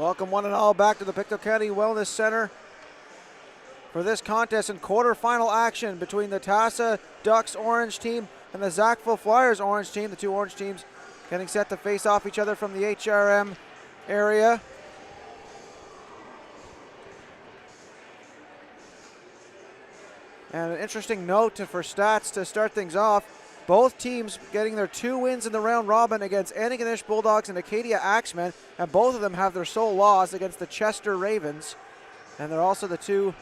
Welcome one and all back to the Pictou County Wellness Center for this contest and quarterfinal action between the Tasa Ducks orange team and the Sackville Flyers orange team. The two orange teams getting set to face off each other from the HRM area. And an interesting note for stats to start things off. Both teams getting their 2 wins in the round robin against Antigonish Bulldogs and Acadia Axemen, and both of them have their sole loss against the Chester Ravens. And they're also the 2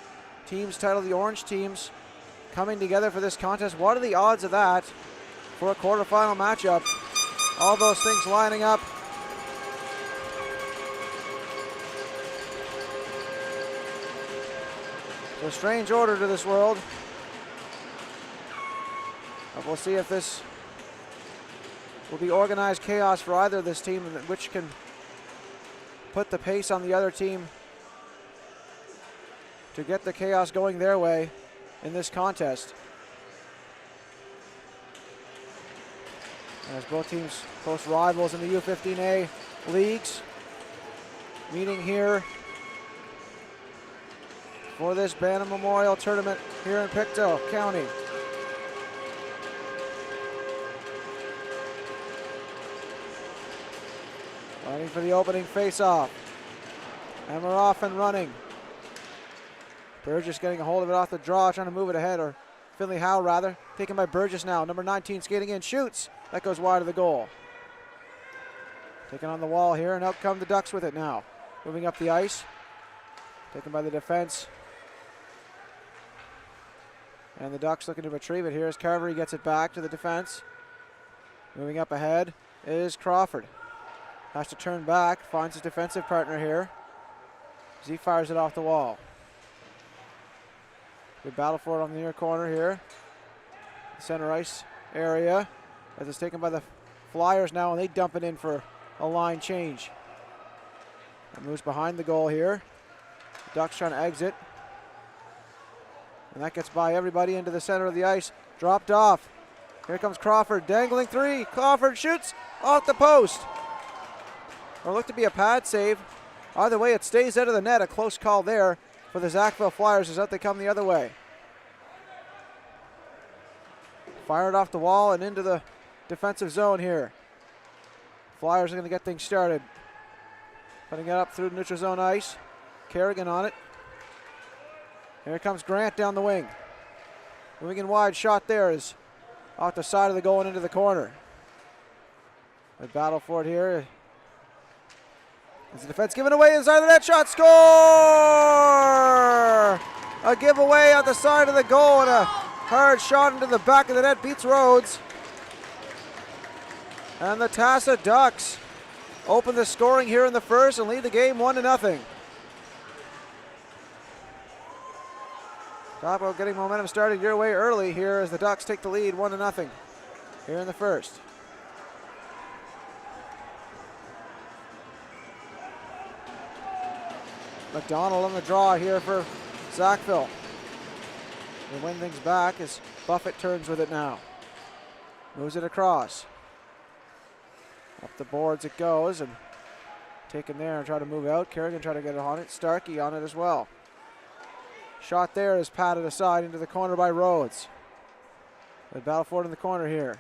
teams titled the Orange Teams coming together for this contest. What are the odds of that for a quarterfinal matchup? All those things lining up. It's a strange order to this world. But we'll see if this will be organized chaos for either of this team, which can put the pace on the other team to get the chaos going their way in this contest. As both teams close rivals in the U15A leagues, meeting here for this Bantam Memorial Tournament here in Pictou County. Waiting for the opening face-off. And we're off and running. Burgess getting a hold of it off the draw, trying to move it ahead, or Finley Howe rather. Taken by Burgess now. Number 19 skating in, shoots. That goes wide of the goal. Taken on the wall here, and out come the Ducks with it now. Moving up the ice. Taken by the defense. And the Ducks looking to retrieve it here as Carvery gets it back to the defense. Moving up ahead is Crawford. Has to turn back, finds his defensive partner here. As he fires it off the wall. Good battle for it on the near corner here. Center ice area. As it's taken by the Flyers now, and they dump it in for a line change. It moves behind the goal here. The Ducks trying to exit. And that gets by everybody into the center of the ice. Dropped off. Here comes Crawford, dangling 3. Crawford shoots off the post. Or looked to be a pad save. Either way, it stays out of the net. A close call there for the Sackville Flyers as out they come the other way. Fired off the wall and into the defensive zone here. Flyers are going to get things started. Putting it up through the neutral zone ice. Kerrigan on it. Here comes Grant down the wing. Moving in wide, shot there is off the side of the goal and into the corner. A battle for it here. As the defense given away inside the net, shot, score! A giveaway on the side of the goal and a hard shot into the back of the net beats Rhodes. And the Tasa Ducks open the scoring here in the first and lead the game 1-0. Talk about getting momentum started your way early here as the Ducks take the lead 1-0 here in the first. McDonald on the draw here for Sackville. They win things back as Buffett turns with it now. Moves it across. Up the boards it goes and taken there and try to move out. Kerrigan try to get it on it. Starkey on it as well. Shot there is patted aside into the corner by Rhodes. Good battle for it in the corner here.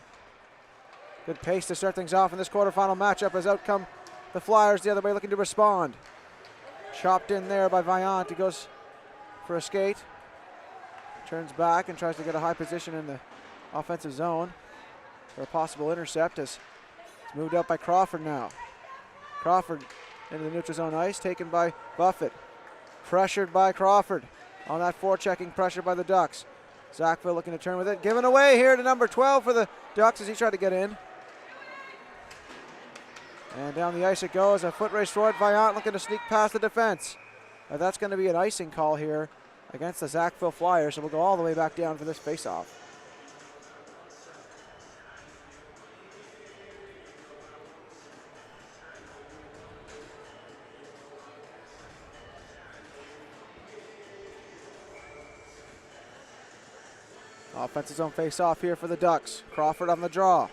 Good pace to start things off in this quarterfinal matchup as out come the Flyers the other way looking to respond. Chopped in there by Vaillant. He goes for a skate. Turns back and tries to get a high position in the offensive zone for a possible intercept as it's moved out by Crawford now. Crawford into the neutral zone ice, taken by Buffett. Pressured by Crawford on that forechecking pressure by the Ducks. Sackville looking to turn with it. Given away here to number 12 for the Ducks as he tried to get in. And down the ice it goes, a foot race for it. Vaillant looking to sneak past the defense. That's going to be an icing call here against the Sackville Flyers, so we'll go all the way back down for this face-off. Offensive zone face-off here for the Ducks. Crawford on the draw.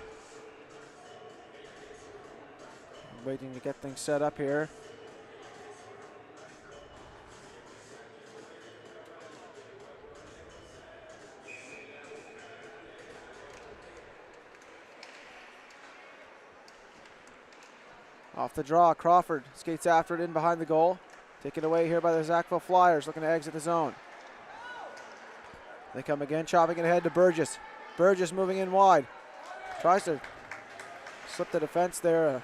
Waiting to get things set up here. Off the draw, Crawford skates after it in behind the goal. Taken away here by the Sackville Flyers, looking to exit the zone. They come again, chopping it ahead to Burgess. Burgess moving in wide. Tries to slip the defense there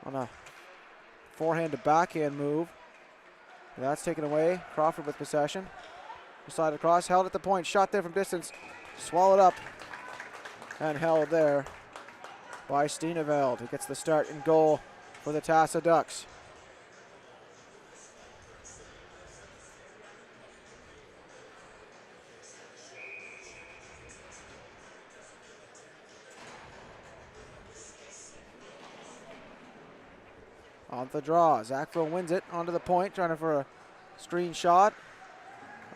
on a forehand to backhand move. That's taken away. Crawford with possession. Slide across, held at the point, shot there from distance. Swallowed up and held there by Steeneveld, who gets the start and goal for the Tasa Ducks. On the draw, Sackville wins it onto the point, trying for a screen shot.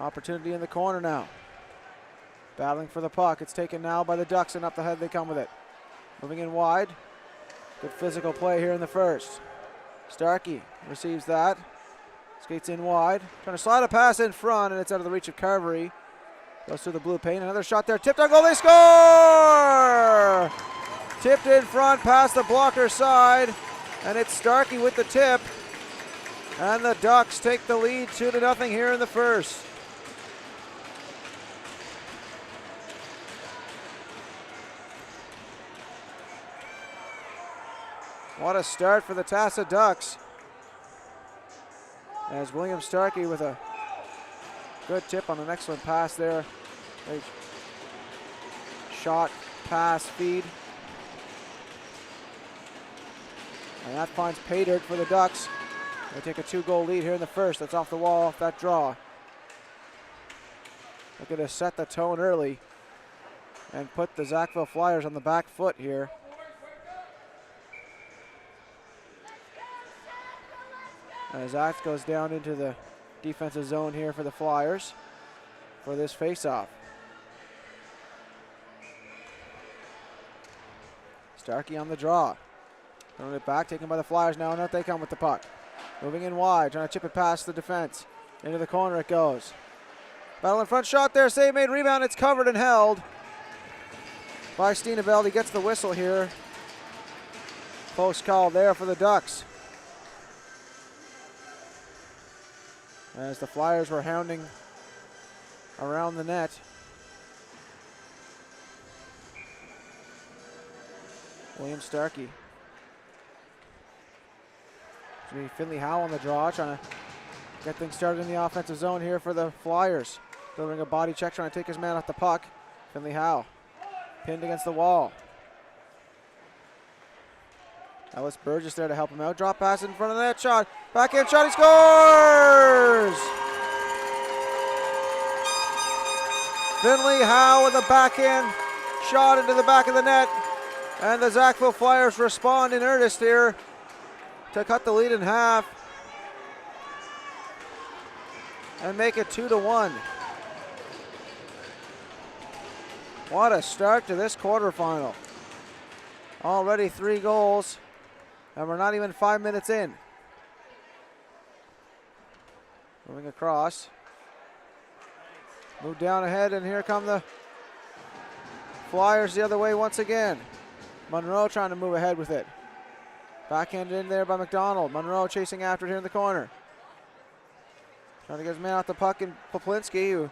Opportunity in the corner now. Battling for the puck. It's taken now by the Ducks, and up the head they come with it. Moving in wide. Good physical play here in the first. Starkey receives that. Skates in wide. Trying to slide a pass in front, and it's out of the reach of Carvery. Goes through the blue paint. Another shot there. Tipped on goal. They score! Tipped in front past the blocker side. And it's Starkey with the tip. And the Ducks take the lead 2-0 here in the first. What a start for the Tasa Ducks. As William Starkey with a good tip on an excellent pass there. Great shot, pass, feed. And that finds pay dirt for the Ducks. They take a 2-goal lead here in the first. That's off the wall, off that draw. Looking to set the tone early and put the Sackville Flyers on the back foot here. As Axe goes down into the defensive zone here for the Flyers for this face-off. Starkey on the draw. Throwing it back, taken by the Flyers now, and out they come with the puck. Moving in wide, trying to chip it past the defense. Into the corner it goes. Battle in front, shot there, save made, rebound, it's covered and held by Steeneveld. He gets the whistle here. Close call there for the Ducks. As the Flyers were hounding around the net. William Starkey. Finley Howe on the draw, trying to get things started in the offensive zone here for the Flyers. Delivering a body check, trying to take his man off the puck. Finley Howe pinned against the wall. Ellis Burgess there to help him out. Drop pass in front of the net, shot. Backhand shot, he scores! Finley Howe with a backhand shot into the back of the net. And the Sackville Flyers respond in earnest here to cut the lead in half and make it 2-1. What a start to this quarterfinal. Already 3 goals, and we're not even 5 minutes in. Moving across. Move down ahead, and here come the Flyers the other way once again. Monroe trying to move ahead with it. Backhanded in there by McDonald. Monroe chasing after it here in the corner. Trying to get his man off the puck, and Poplinski, who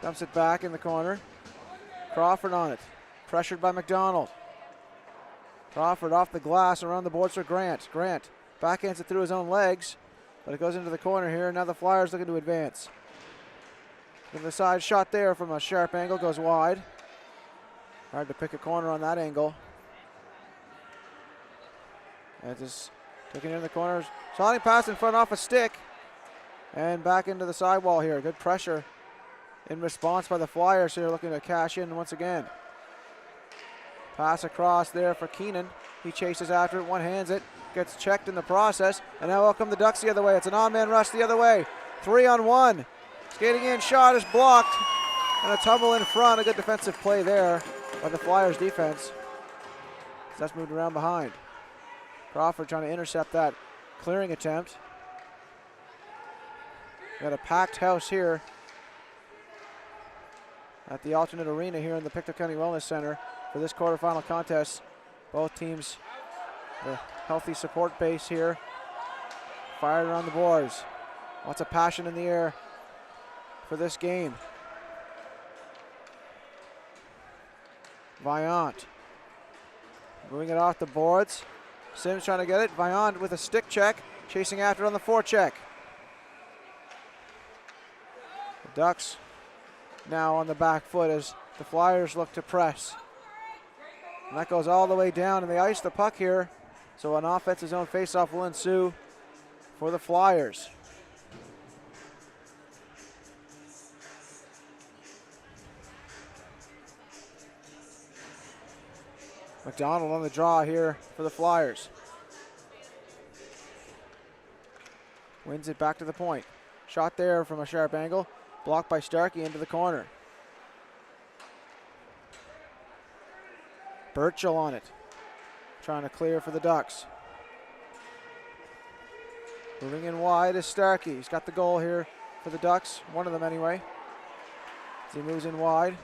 dumps it back in the corner. Crawford on it. Pressured by McDonald. Crawford off the glass around the boards for Grant. Grant backhands it through his own legs, but it goes into the corner here. Now the Flyers looking to advance. To the side shot there from a sharp angle, goes wide. Hard to pick a corner on that angle. And just taking it in the corners. Sliding pass in front off a stick. And back into the sidewall here. Good pressure in response by the Flyers here, looking to cash in once again. Pass across there for Keenan. He chases after it, one-hands it. Gets checked in the process. And now welcome the Ducks the other way. It's an on-man rush the other way. 3-on-1. Skating in, shot is blocked. And a tumble in front. A good defensive play there by the Flyers defense. That's moved around behind. Crawford trying to intercept that clearing attempt. Got a packed house here at the alternate arena here in the Pictou County Wellness Center for this quarterfinal contest. Both teams, the healthy support base here. Fired around the boards. Lots of passion in the air for this game. Vaillant moving it off the boards. Sims trying to get it. Vaillant with a stick check, chasing after it on the forecheck. The Ducks now on the back foot as the Flyers look to press. And that goes all the way down, and they ice the puck here. So an offensive zone faceoff will ensue for the Flyers. McDonald on the draw here for the Flyers. Wins it back to the point. Shot there from a sharp angle. Blocked by Starkey into the corner. Burchell on it. Trying to clear for the Ducks. Moving in wide is Starkey. He's got the goal here for the Ducks. One of them anyway. As he moves in wide.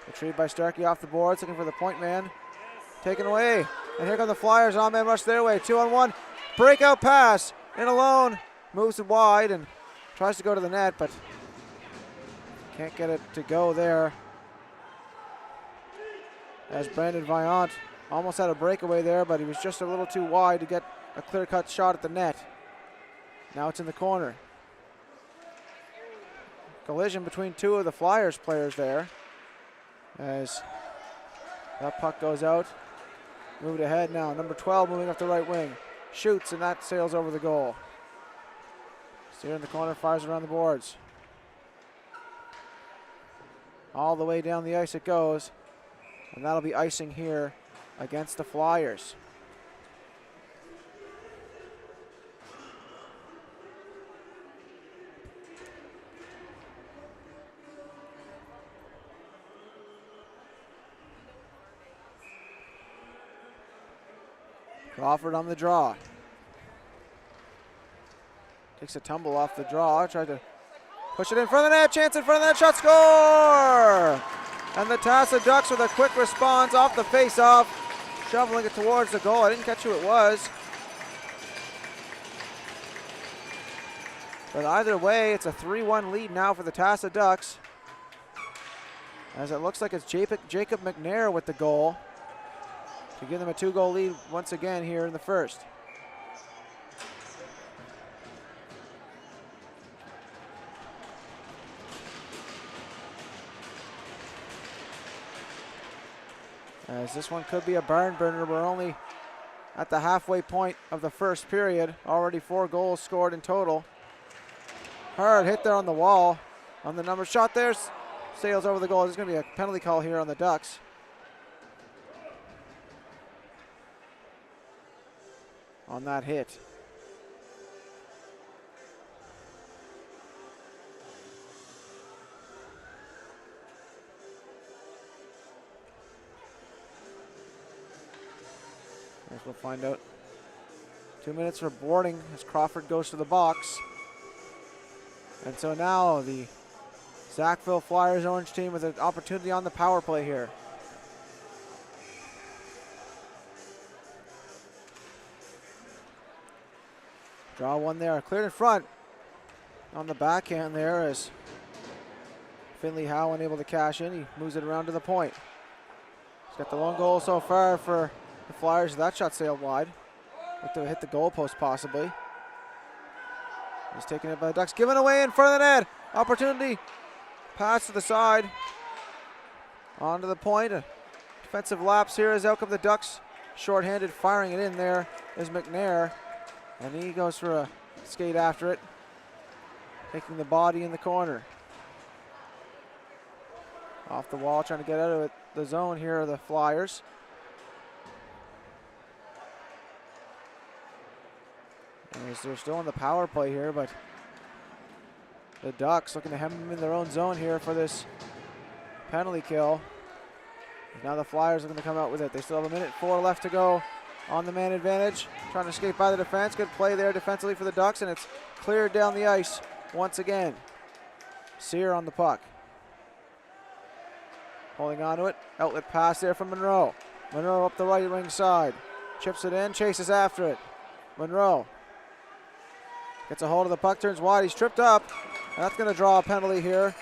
Retrieved by Starkey off the boards, looking for the point man. Taken away. And here come the Flyers. On-man rush their way. 2-on-1. Breakout pass. In alone. Moves it wide and tries to go to the net, but can't get it to go there. As Brandon Vaillant almost had a breakaway there, but he was just a little too wide to get a clear-cut shot at the net. Now it's in the corner. Collision between two of the Flyers players there. As that puck goes out. Moved ahead now. Number 12 moving up the right wing. Shoots, and that sails over the goal. Steer in the corner, fires around the boards. All the way down the ice it goes. And that'll be icing here against the Flyers. Crawford on the draw. Takes a tumble off the draw. Tried to push it in front of the net. Chance in front of the net. Shot, score! And the Tasa Ducks with a quick response off the face-off. Shoveling it towards the goal. I didn't catch who it was. But either way, it's a 3-1 lead now for the Tasa Ducks. As it looks like it's Jacob McNair with the goal to give them a 2-goal lead once again here in the first. As this one could be a barn burner. We're only at the halfway point of the first period. Already 4 goals scored in total. Hard hit there on the wall. On the number shot there, sails over the goal. There's going to be a penalty call here on the Ducks. On that hit. As we'll find out. 2 minutes for boarding as Crawford goes to the box. And so now the Sackville Flyers Orange team with an opportunity on the power play here. Draw one there, cleared in front on the backhand there as Finley Howe unable to cash in. He moves it around to the point. He's got the one goal so far for the Flyers. That shot sailed wide. Looked to hit the goalpost possibly. He's taking it by the Ducks. Given away in front of the net. Opportunity. Pass to the side. Onto the point. A defensive lapse here as out come the Ducks. Short-handed, firing it in there is McNair. And he goes for a skate after it. Taking the body in the corner. Off the wall, trying to get out of it. The zone here are the Flyers. And they're still on the power play here, but the Ducks looking to hem them in their own zone here for this penalty kill. Now the Flyers are going to come out with it. They still have 1:04 left to go on the man advantage. Trying to skate by the defense. Good play there defensively for the Ducks, and it's cleared down the ice once again. Sear on the puck. Holding on to it. Outlet pass there from Monroe. Monroe up the right wing side. Chips it in, chases after it. Monroe gets a hold of the puck, turns wide. He's tripped up. That's going to draw a penalty here,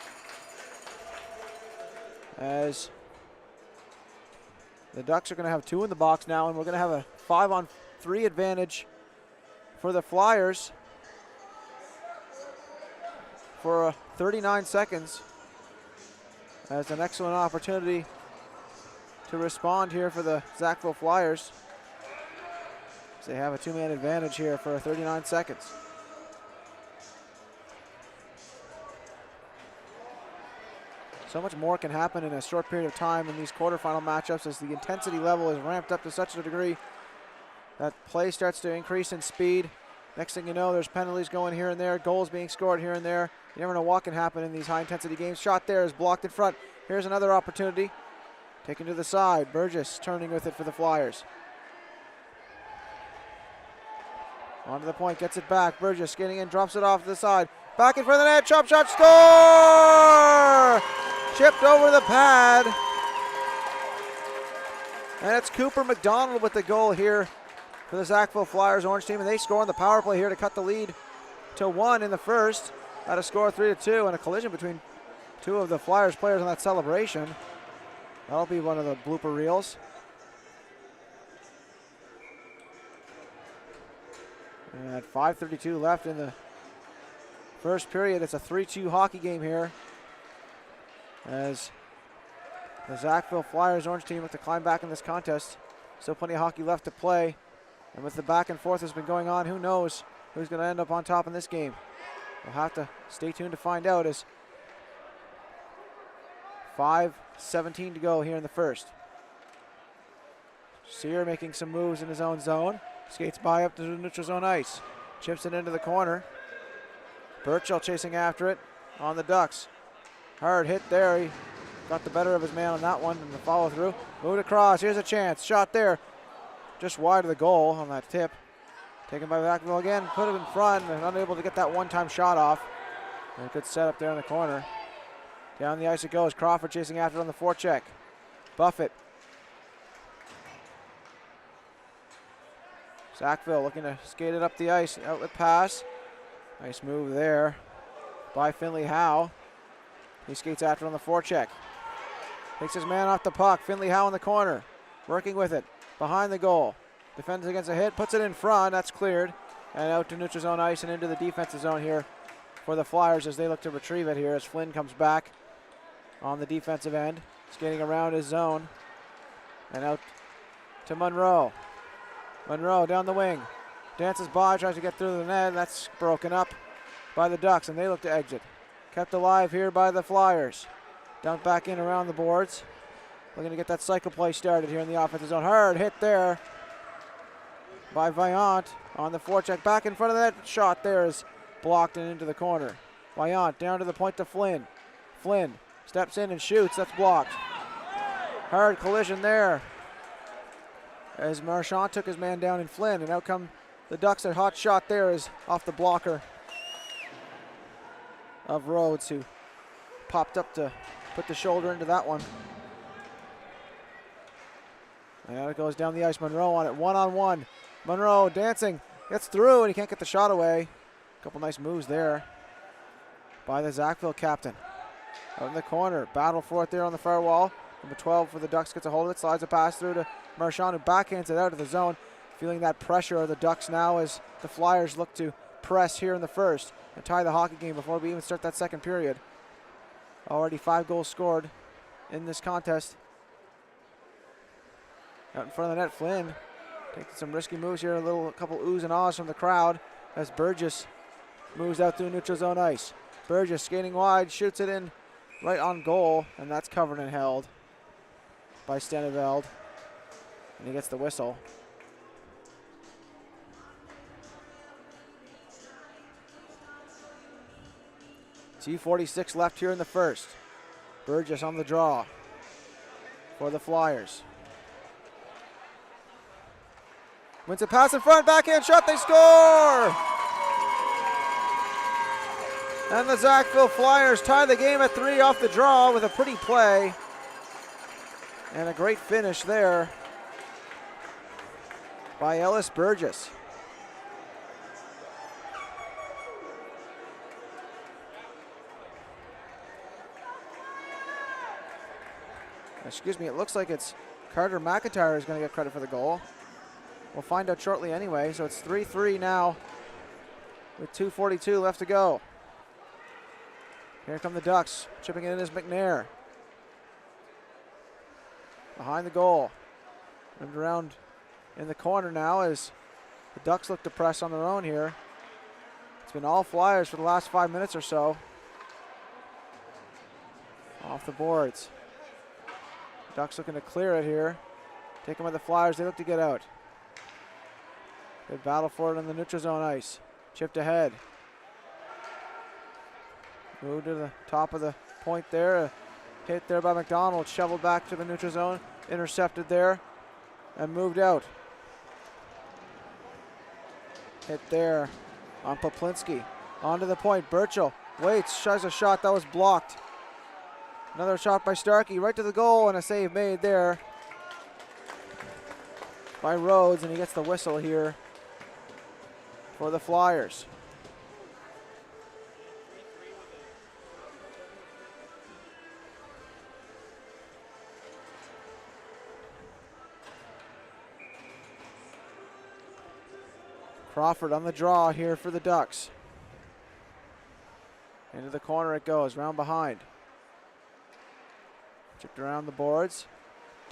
as the Ducks are going to have 2 in the box now, and we're going to have a 5-on-3 advantage for the Flyers for 39 seconds. As an excellent opportunity to respond here for the Sackville Flyers. They have a 2-man advantage here for 39 seconds. So much more can happen in a short period of time in these quarterfinal matchups as the intensity level is ramped up to such a degree that play starts to increase in speed. Next thing you know, there's penalties going here and there, goals being scored here and there. You never know what can happen in these high-intensity games. Shot there is blocked in front. Here's another opportunity. Taken to the side. Burgess turning with it for the Flyers. Onto the point, gets it back. Burgess skating in, drops it off to the side. Back in front of the net, chop shot, score! Chipped over the pad. And it's Cooper McDonald with the goal here for the Sackville Flyers Orange team. And they score on the power play here to cut the lead to 1 in the first. At a score of 3-2, and a collision between 2 of the Flyers players on that celebration. That'll be one of the blooper reels. And at 5:32 left in the first period, it's a 3-2 hockey game here, as the Sackville Flyers Orange team look to climb back in this contest. Still plenty of hockey left to play, and with the back and forth that's been going on, who knows who's going to end up on top in this game. We'll have to stay tuned to find out, as 5:17 to go here in the first. Sear making some moves in his own zone. Skates by up to the neutral zone ice. Chips it into the corner. Burchell chasing after it on the Ducks. Hard hit there. He got the better of his man on that one and the follow through. Moved across. Here's a chance. Shot there. Just wide of the goal on that tip. Taken by Sackville again. Put it in front and unable to get that one-time shot off. And a good setup there in the corner. Down the ice it goes. Crawford chasing after it on the forecheck. Buffett. Sackville looking to skate it up the ice. Outlet pass. Nice move there by Finley Howe. He skates after on the forecheck. Takes his man off the puck. Finley Howe in the corner. Working with it. Behind the goal. Defends against a hit. Puts it in front. That's cleared. And out to neutral zone ice and into the defensive zone here for the Flyers as they look to retrieve it here as Flynn comes back on the defensive end. Skating around his zone. And out to Monroe. Monroe down the wing. Dances by, tries to get through the net. That's broken up by the Ducks, and they look to exit. Kept alive here by the Flyers. Dumped back in around the boards. Looking to get that cycle play started here in the offensive zone. Hard hit there by Vaillant on the forecheck. Back in front of the net. Shot there is blocked and into the corner. Vaillant down to the point to Flynn. Flynn steps in and shoots. That's blocked. Hard collision there as Marchand took his man down in Flynn, and out come the Ducks. A hot shot there is off the blocker of Rhodes, who popped up to put the shoulder into that one. And it goes down the ice. Monroe on it, one-on-one. Monroe dancing, gets through, and he can't get the shot away. A couple nice moves there by the Sackville captain. Out in the corner, battle for it there on the far wall. Number 12 for the Ducks gets a hold of it, slides a pass through to Marchand, who backhands it out of the zone. Feeling that pressure of the Ducks now as the Flyers look to press here in the first and tie the hockey game before we even start that second period. Already 5 goals scored in this contest. Out in front of the net, Flynn taking some risky moves here, a couple oohs and ahs from the crowd as Burgess moves out through neutral zone ice. Burgess skating wide, shoots it in right on goal, and that's covered and held by Steneveld. And he gets the whistle. .46 left here in the first. Burgess on the draw for the Flyers. Wins a pass in front, backhand shot, they score! And the Sackville Flyers tie the game at 3 off the draw with a pretty play. And a great finish there by Ellis Burgess. Excuse me, it looks like it's Carter McIntyre is going to get credit for the goal. We'll find out shortly anyway. So it's 3-3 now with 2:42 left to go. Here come the Ducks. Chipping it in is McNair. Behind the goal. Moved around in the corner now as the Ducks look to press on their own here. It's been all Flyers for the last 5 minutes or so. Off the boards. Ducks looking to clear it here. Taken by the Flyers. They look to get out. Good battle for it on the neutral zone ice. Chipped ahead. Moved to the top of the point there. Hit there by McDonald. Shoveled back to the neutral zone. Intercepted there and moved out. Hit there on Poplinski. Onto the point. Burchell waits. Tries a shot that was blocked. Another shot by Starkey, right to the goal, and a save made there by Rhodes, and he gets the whistle here for the Flyers. Crawford on the draw here for the Ducks. Into the corner it goes, round behind. Chipped around the boards.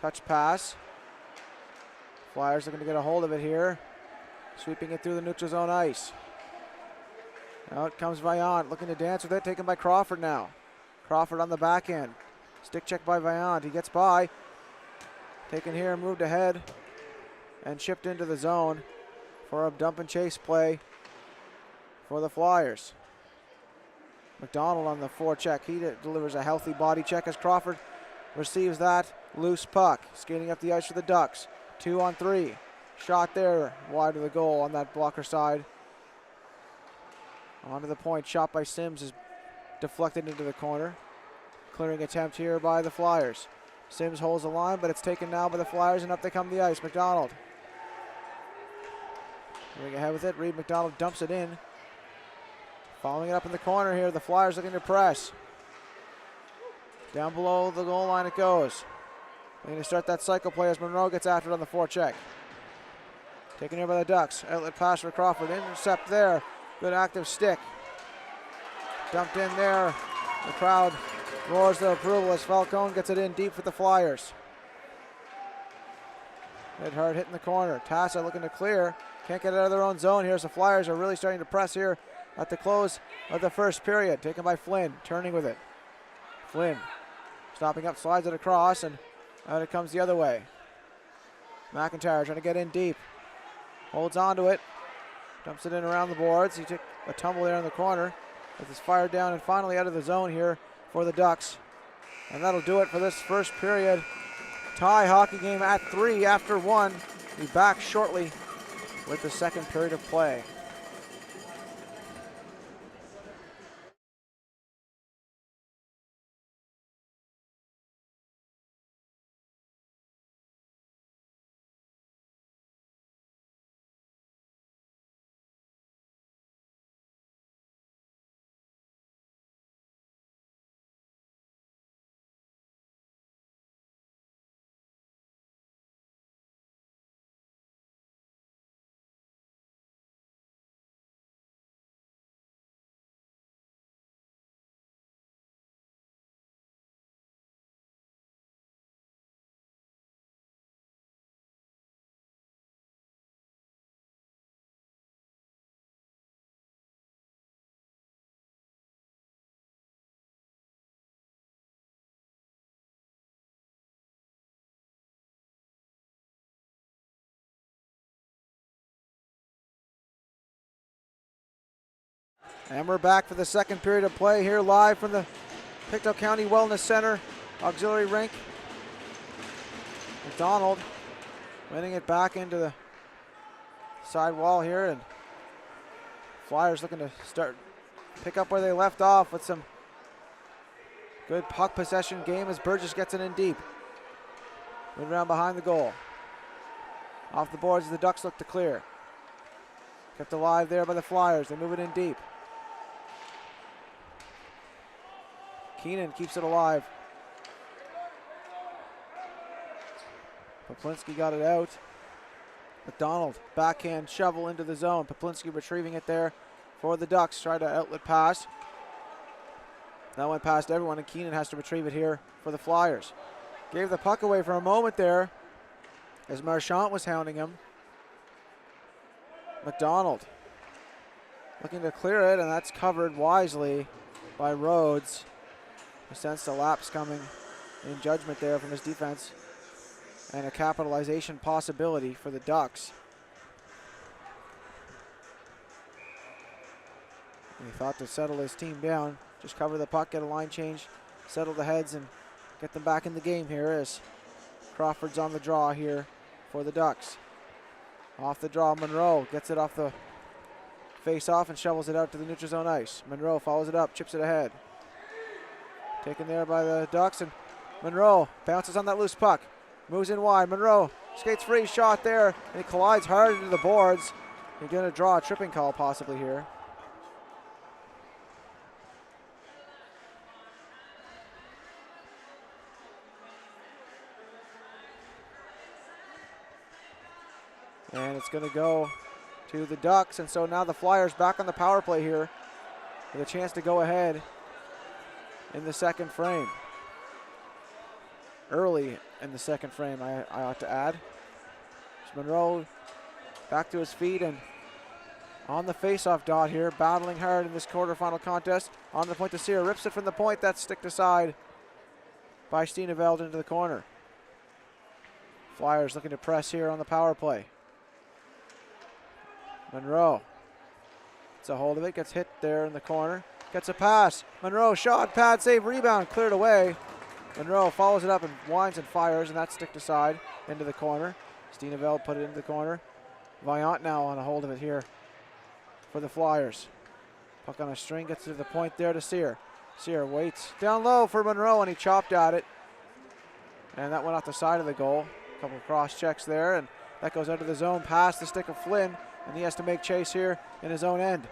Touch pass. Flyers looking to get a hold of it here. Sweeping it through the neutral zone ice. Out comes Vaillant, looking to dance with it. Taken by Crawford now. Crawford on the back end. Stick check by Vaillant. He gets by. Taken here, moved ahead. And chipped into the zone for a dump and chase play for the Flyers. McDonald on the forecheck. He delivers a healthy body check as Crawford receives that loose puck. Skating up the ice for the Ducks. 2-on-3. Shot there wide of the goal on that blocker side. Onto the point. Shot by Sims is deflected into the corner. Clearing attempt here by the Flyers. Sims holds the line, but it's taken now by the Flyers, and up they come the ice. McDonald. Moving ahead with it. Reed McDonald dumps it in. Following it up in the corner here. The Flyers looking to press. Down below the goal line it goes. They're going to start that cycle play as Monroe gets after it on the forecheck. Taken here by the Ducks. Outlet pass for Crawford. Intercept there. Good active stick. Dumped in there. The crowd roars their approval as Falcone gets it in deep for the Flyers. Hit hard, hit in the corner. Tasa looking to clear. Can't get it out of their own zone here as the Flyers are really starting to press here at the close of the first period. Taken by Flynn, turning with it. Flynn stopping up, slides it across, and out it comes the other way. McIntyre trying to get in deep. Holds on to it. Dumps it in around the boards. He took a tumble there in the corner. With his fired down and finally out of the zone here for the Ducks. And that'll do it for this first period. Tie hockey game at 3 after 1. Be back shortly with the second period of play. And we're back for the second period of play here live from the Pictou County Wellness Center auxiliary rink. McDonald winning it back into the side wall here, and Flyers looking to pick up where they left off with some good puck possession game as Burgess gets it in deep. Move around behind the goal. Off the boards as the Ducks look to clear. Kept alive there by the Flyers. They move it in deep. Keenan keeps it alive. Poplinski got it out. McDonald, backhand shovel into the zone. Poplinski retrieving it there for the Ducks. Tried to outlet pass. That went past everyone, and Keenan has to retrieve it here for the Flyers. Gave the puck away for a moment there as Marchant was hounding him. McDonald looking to clear it, and that's covered wisely by Rhodes. He sensed a lapse coming in judgment there from his defense, and a capitalization possibility for the Ducks. He thought to settle his team down, just cover the puck, get a line change, settle the heads, and get them back in the game here as Crawford's on the draw here for the Ducks. Off the draw, Monroe gets it off the face-off and shovels it out to the neutral zone ice. Monroe follows it up, chips it ahead. Taken there by the Ducks, and Monroe bounces on that loose puck. Moves in wide. Monroe skates free, shot there, and he collides hard into the boards. He's going to draw a tripping call possibly here. And it's going to go to the Ducks, and so now the Flyers back on the power play here with a chance to go ahead in the second frame. Early in the second frame, I ought to add. So Monroe back to his feet and on the face-off dot here, battling hard in this quarterfinal contest. On the point to Sear, rips it from the point. That's sticked aside by Steeneveld into the corner. Flyers looking to press here on the power play. Monroe gets a hold of it, gets hit there in the corner, gets a pass. Monroe shot, pad save, rebound, cleared away. Monroe follows it up and winds and fires, and that's sticked aside into the corner. Steeneveld put it into the corner. Vaillant now on a hold of it here for the Flyers. Puck on a string, gets to the point there to Sear. Sear waits down low for Monroe, and he chopped at it. And that went off the side of the goal. A couple of cross checks there, and that goes out of the zone past the stick of Flynn, and he has to make chase here in his own end.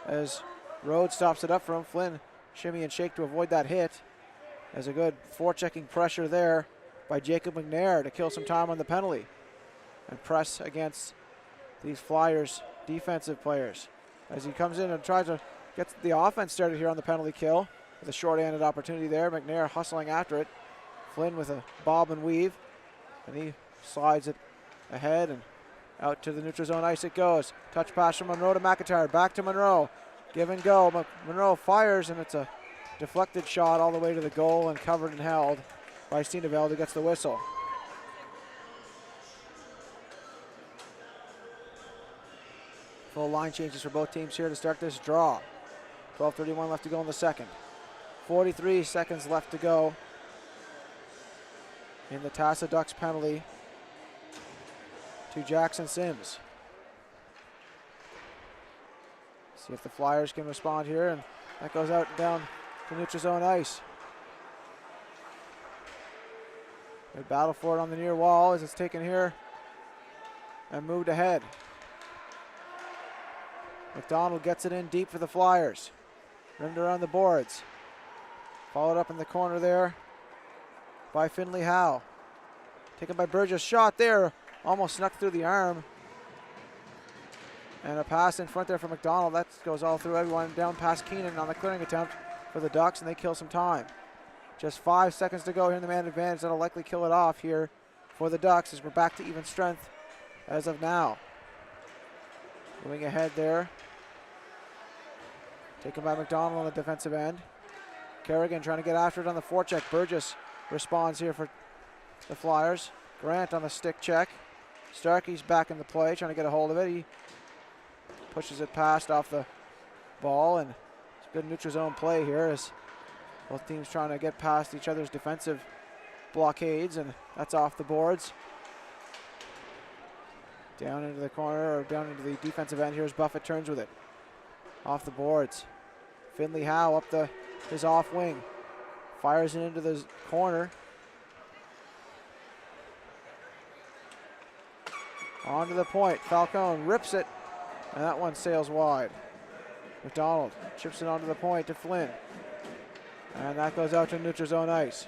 As Rhodes stops it up for him, Flynn shimmy and shake to avoid that hit. As a good forechecking pressure there by Jacob McNair to kill some time on the penalty and press against these Flyers defensive players. As he comes in and tries to get the offense started here on the penalty kill with a short-handed opportunity there. McNair hustling after it. Flynn with a bob and weave, and he slides it ahead and out to the neutral zone ice it goes. Touch pass from Monroe to McIntyre. Back to Monroe. Give and go. Monroe fires, and it's a deflected shot all the way to the goal and covered and held by Steeneveld, who gets the whistle. Full line changes for both teams here to start this draw. 12:31 left to go in the second. 43 seconds left to go in the Tasa Ducks penalty to Jackson Sims. See if the Flyers can respond here, and that goes out and down to neutral zone ice. They battle for it on the near wall as it's taken here and moved ahead. McDonald gets it in deep for the Flyers. Rimmed around the boards. Followed up in the corner there by Finley Howe. Taken by Burgess. Shot there. Almost snuck through the arm. And a pass in front there for McDonald. That goes all through everyone. Down past Keenan on the clearing attempt for the Ducks, and they kill some time. Just 5 seconds to go here in the man advantage. That'll likely kill it off here for the Ducks as we're back to even strength as of now. Moving ahead there. Taken by McDonald on the defensive end. Kerrigan trying to get after it on the forecheck. Burgess responds here for the Flyers. Grant on the stick check. Starkey's back in the play, trying to get a hold of it. He pushes it past off the ball, and it's good neutral zone play here as both teams trying to get past each other's defensive blockades, and that's off the boards. Down into the corner, or down into the defensive end. Here's Buffett, turns with it. Off the boards. Finley Howe up his off wing. Fires it into the corner. On to the point. Falcone rips it, and that one sails wide. McDonald chips it onto the point to Flynn. And that goes out to neutral zone ice.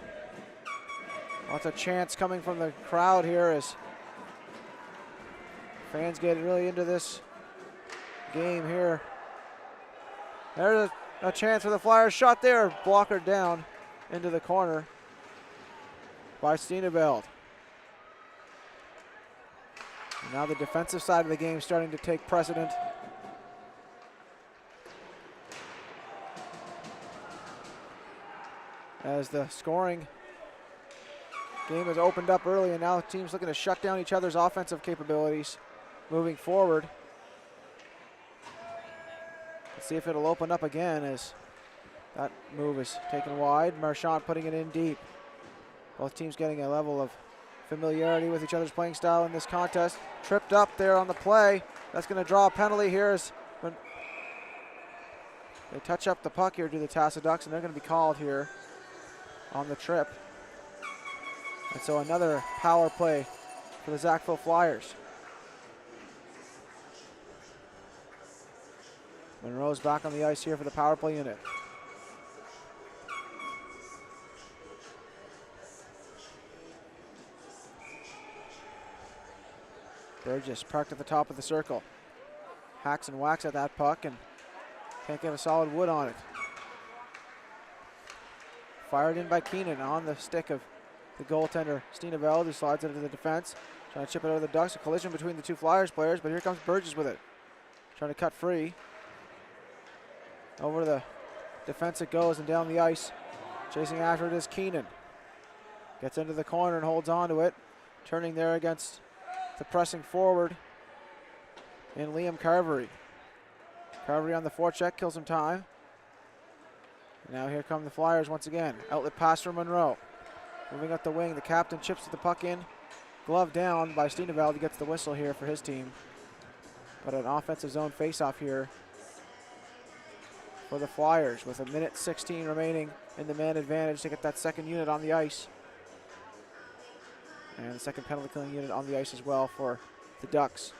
Lots of chants coming from the crowd here as fans get really into this game here. There's a chance for the Flyers. Shot there. Blocker down into the corner by Steeneveld. And now the defensive side of the game starting to take precedent. As the scoring game has opened up early, and now the team's looking to shut down each other's offensive capabilities moving forward. Let's see if it'll open up again as that move is taken wide. Marchand putting it in deep. Both teams getting a level of familiarity with each other's playing style in this contest. Tripped up there on the play. That's going to draw a penalty here as when they touch up the puck here to the Tasa Ducks, and they're going to be called here on the trip. And so another power play for the Sackville Flyers. Monroe's back on the ice here for the power play unit. Burgess parked at the top of the circle. Hacks and whacks at that puck and can't get a solid wood on it. Fired in by Keenan on the stick of the goaltender, Steeneveld, who slides it into the defense. Trying to chip it over the Ducks. A collision between the two Flyers players, but here comes Burgess with it. Trying to cut free. Over the defense it goes and down the ice. Chasing after it is Keenan. Gets into the corner and holds on to it. Turning there against the pressing forward in Liam Carvery. Carvery on the forecheck, kills some time. Now here come the Flyers once again. Outlet pass from Monroe. Moving up the wing, the captain chips the puck in. Glove down by Steeneveld. He gets the whistle here for his team. But an offensive zone faceoff here for the Flyers with 1:16 remaining in the man advantage to get that second unit on the ice. And the second penalty killing unit on the ice as well for the Ducks.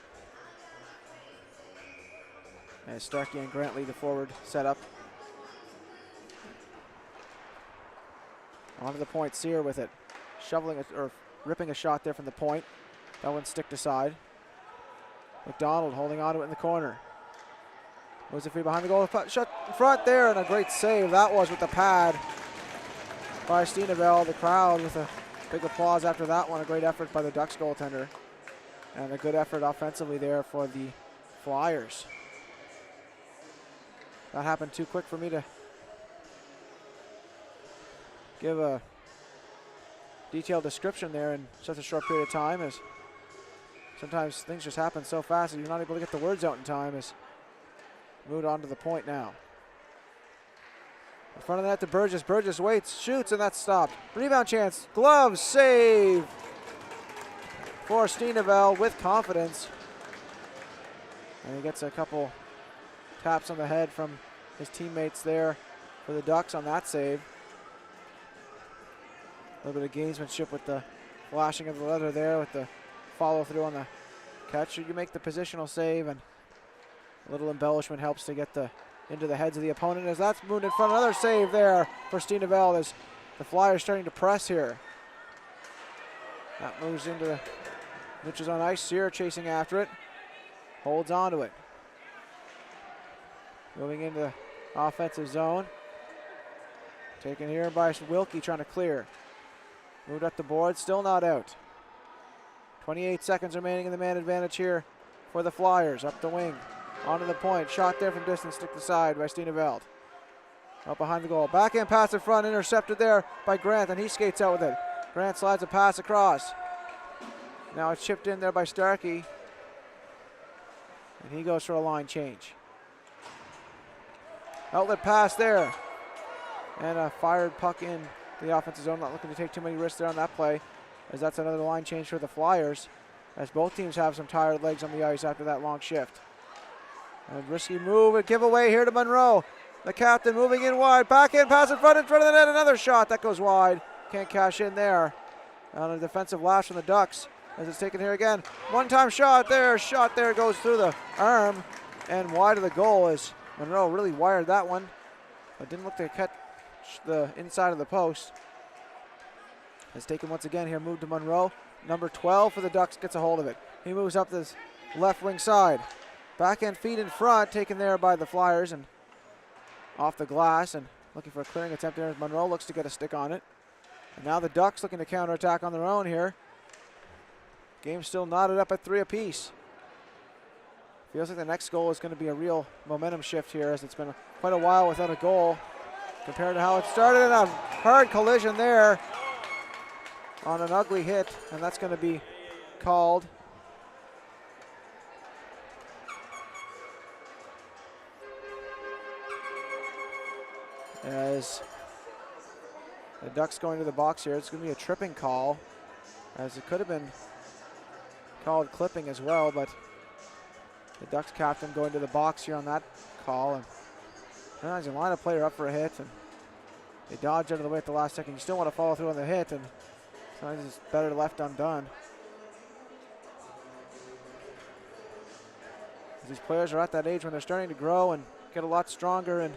As Starkey and Grantley, the forward setup. Onto the point, Sear with it. Shoveling it, or ripping a shot there from the point. That one sticked aside. McDonald holding on to it in the corner. Moves it free behind the goal. Shut in front there, and a great save that was with the pad by Steeneveld. The crowd with a big applause after that one. A great effort by the Ducks goaltender. And a good effort offensively there for the Flyers. That happened too quick for me to give a detailed description there in such a short period of time, as sometimes things just happen so fast that you're not able to get the words out in time. As moved on to the point now. In front of the net to Burgess. Burgess waits, shoots, and that's stopped. Rebound chance, glove save for Steeneveld with confidence. And he gets a couple taps on the head from his teammates there for the Ducks on that save. A little bit of gamesmanship with the flashing of the leather there with the follow through on the catch. You make the positional save, and a little embellishment helps to get into the heads of the opponent as that's moved in front. Another save there for Steeneveld as the Flyers starting to press here. That moves into the neutral zone ice. Sear chasing after it. Holds on to it. Moving into the offensive zone. Taken here by Wilkie trying to clear. Moved up the board, still not out. 28 seconds remaining in the man advantage here for the Flyers. Up the wing, onto the point. Shot there from distance, stick to side by Steeneveld. Up behind the goal. Backhand pass in front, intercepted there by Grant, and he skates out with it. Grant slides a pass across. Now it's chipped in there by Starkey. And he goes for a line change. Outlet pass there. And a fired puck in the offensive zone. Not looking to take too many risks there on that play, as that's another line change for the Flyers, as both teams have some tired legs on the ice after that long shift. And risky move and giveaway here to Monroe. The captain moving in wide. Backhand pass in front of the net. Another shot that goes wide. Can't cash in there. On a defensive lash from the Ducks. as it's taken here again. One-time shot there goes through the arm and wide of the goal as Monroe really wired that one, but didn't look to catch the inside of the post. It's taken once again here, moved to Monroe. Number 12 for the Ducks gets a hold of it. He moves up this left wing side. Backhand feed in front, taken there by the Flyers and off the glass, and looking for a clearing attempt there as Monroe looks to get a stick on it. And now the Ducks looking to counterattack on their own here. Game still knotted up at 3 apiece. Feels like the next goal is going to be a real momentum shift here, as it's been quite a while without a goal compared to how it started. And a hard collision there on an ugly hit, and that's going to be called. As the Ducks going to the box here, it's going to be a tripping call, as it could have been called clipping as well, but the Ducks captain going to the box here on that call. And sometimes you line a player up for a hit and they dodge out of the way at the last second. You still want to follow through on the hit, and sometimes it's better left undone. These players are at that age when they're starting to grow and get a lot stronger, and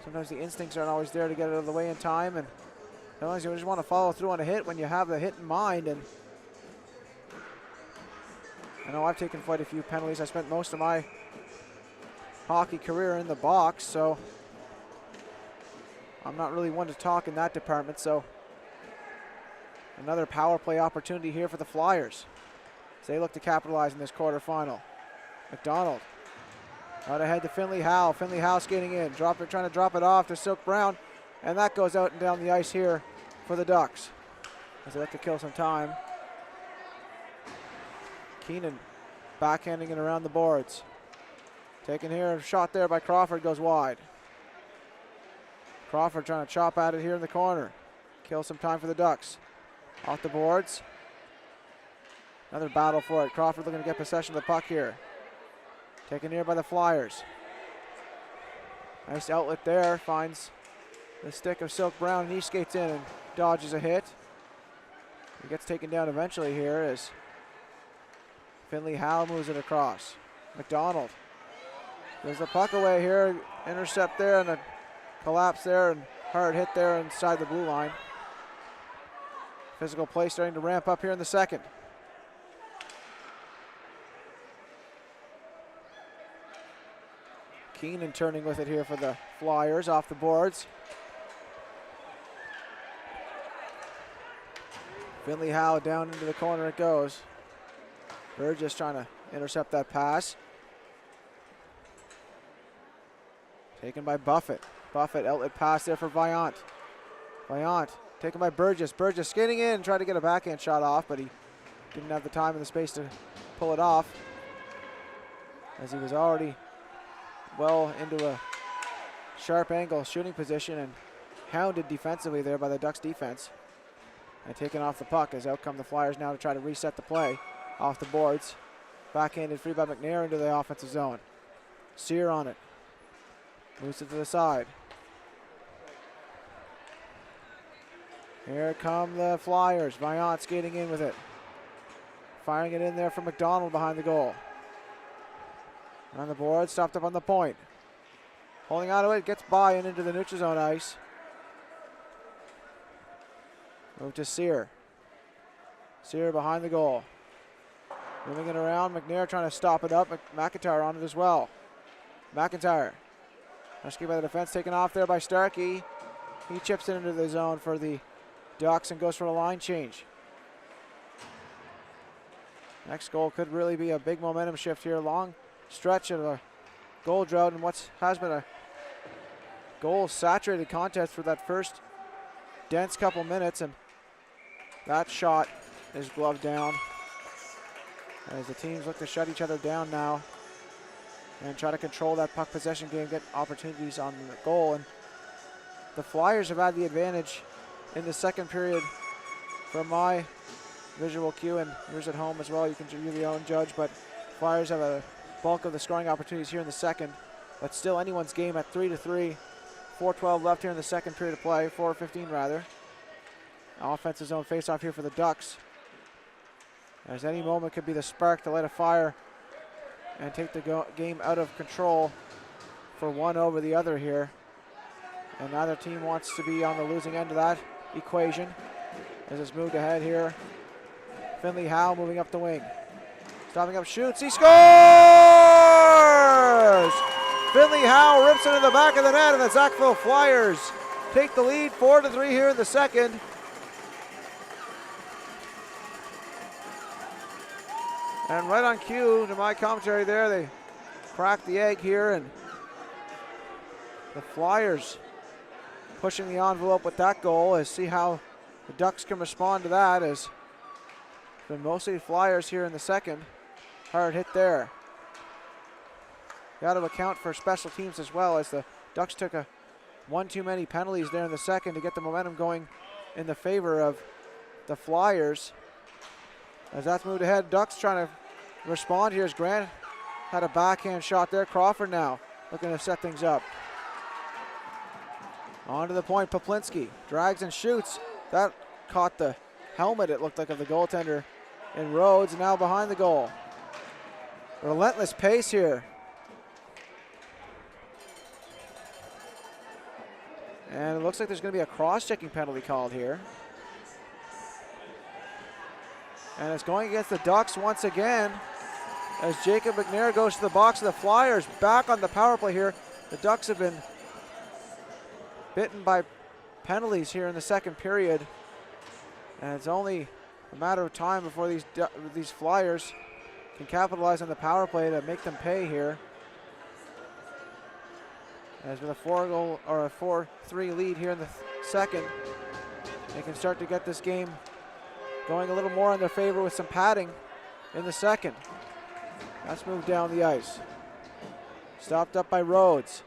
sometimes the instincts aren't always there to get it out of the way in time, and sometimes you just want to follow through on a hit when you have the hit in mind. And I know I've taken quite a few penalties. I spent most of my hockey career in the box, so I'm not really one to talk in that department. So another power play opportunity here for the Flyers, so they look to capitalize in this quarterfinal. McDonald out ahead to Finley Howe. Finley Howe skating in, trying to drop it off to Silk Brown, and that goes out and down the ice here for the Ducks as they look to kill some time. Keenan backhanding it around the boards. Taken here, a shot there by Crawford, goes wide. Crawford trying to chop at it here in the corner. Kill some time for the Ducks. Off the boards. Another battle for it. Crawford looking to get possession of the puck here. Taken here by the Flyers. Nice outlet there, finds the stick of Silk Brown, and he skates in and dodges a hit. He gets taken down eventually here as Finley Howe moves it across. McDonald gives the puck away here, intercept there, and a collapse there, and hard hit there inside the blue line. Physical play starting to ramp up here in the second. Keenan turning with it here for the Flyers off the boards. Finley Howe down into the corner it goes. Burgess trying to intercept that pass. Taken by Buffett. Buffett outlet pass there for Vaillant. Vaillant taken by Burgess. Burgess skating in, tried to get a backhand shot off, but he didn't have the time and the space to pull it off, as he was already well into a sharp angle shooting position and hounded defensively there by the Ducks defense. And taken off the puck, as out come the Flyers now to try to reset the play off the boards. Backhanded free by McNair into the offensive zone. Sear on it. Moves it to the side. Here come the Flyers. Vaillant skating in with it. Firing it in there for McDonald behind the goal. On the board, stopped up on the point. Holding on to it, gets by and into the neutral zone ice. Move to Sear. Sear behind the goal. Moving it around, McNair trying to stop it up. McIntyre on it as well. McIntyre. Rescued by the defense, taken off there by Starkey. He chips it into the zone for the Ducks and goes for a line change. Next goal could really be a big momentum shift here. Long stretch of a goal drought and what has been a goal-saturated contest for that first dense couple minutes, and that shot is gloved down as the teams look to shut each other down now and try to control that puck possession game, get opportunities on the goal. And the Flyers have had the advantage in the second period from my visual cue, and yours at home as well. You can do your own judge, but Flyers have a bulk of the scoring opportunities here in the second, but still anyone's game at 3-3. 4:12 left here in the second period of play, 4:15 rather. Offensive zone face-off here for the Ducks. As any moment could be the spark to light a fire and take the game out of control for one over the other here. And neither team wants to be on the losing end of that equation. As it's moved ahead here. Finley Howe moving up the wing. Stopping up, shoots, he scores! Finley Howe rips it in the back of the net, and the Sackville Flyers take the lead 4-3 here in the second. And right on cue to my commentary there, they cracked the egg here, and the Flyers pushing the envelope with that goal. As see how the Ducks can respond to that, as it's been mostly Flyers here in the second. Hard hit there. Got to account for special teams as well, as the Ducks took one too many penalties there in the second to get the momentum going in the favor of the Flyers. As that's moved ahead, Ducks trying to respond here as Grant had a backhand shot there. Crawford now looking to set things up. On to the point, Poplinski drags and shoots. That caught the helmet, it looked like, of the goaltender in Rhodes, now behind the goal. Relentless pace here. And it looks like there's going to be a cross-checking penalty called here. And it's going against the Ducks once again, as Jacob McNair goes to the box of the Flyers. Back on the power play here. The Ducks have been bitten by penalties here in the second period. And it's only a matter of time before these Flyers can capitalize on the power play to make them pay here. As with a 4-3 lead here in the second, they can start to get this game going a little more in their favor with some padding in the second. That's moved down the ice. Stopped up by Rhodes.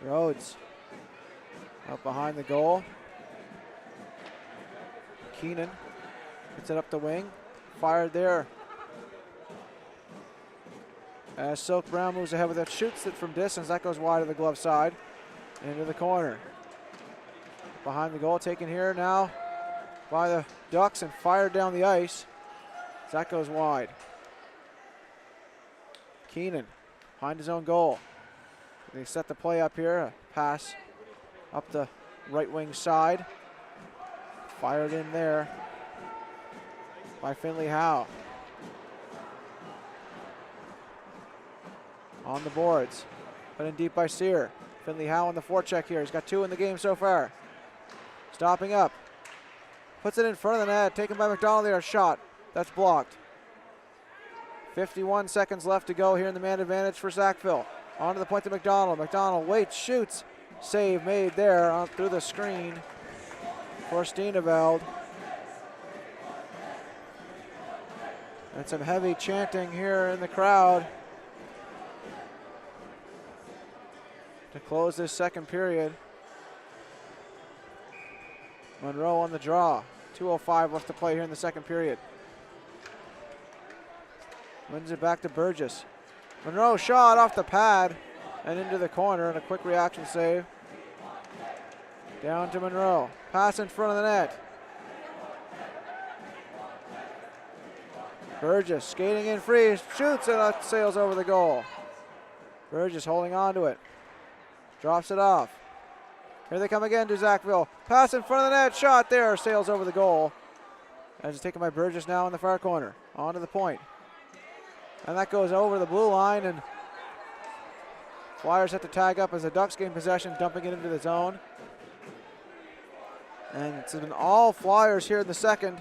Rhodes up behind the goal. Keenan gets it up the wing. Fired there. As Silk Brown moves ahead with it, shoots it from distance. That goes wide of the glove side. Into the corner. Behind the goal, taken here now by the Ducks and fired down the ice. That goes wide. Keenan behind his own goal. They set the play up here. A pass up the right wing side. Fired in there by Finley Howe. On the boards. Put in deep by Sear. Finley Howe on the forecheck here. He's got 2 in the game so far. Stopping up. Puts it in front of the net. Taken by McDonald there. Shot. That's blocked. 51 seconds left to go here in the man advantage for Sackville. On to the point to McDonald. McDonald waits, shoots. Save made there on through the screen for Steeneveld. And some heavy chanting here in the crowd to close this second period. Monroe on the draw. 2:05 left to play here in the second period. Wins it back to Burgess. Monroe shot off the pad and into the corner, and a quick reaction save. Down to Monroe. Pass in front of the net. Burgess skating in free, shoots, and it sails over the goal. Burgess holding on to it. Drops it off. Here they come again to Sackville. Pass in front of the net, shot there, sails over the goal. As it's taken by Burgess now in the far corner. On to the point. And that goes over the blue line, and Flyers have to tag up as the Ducks gain possession, dumping it into the zone. And it's been all Flyers here in the second,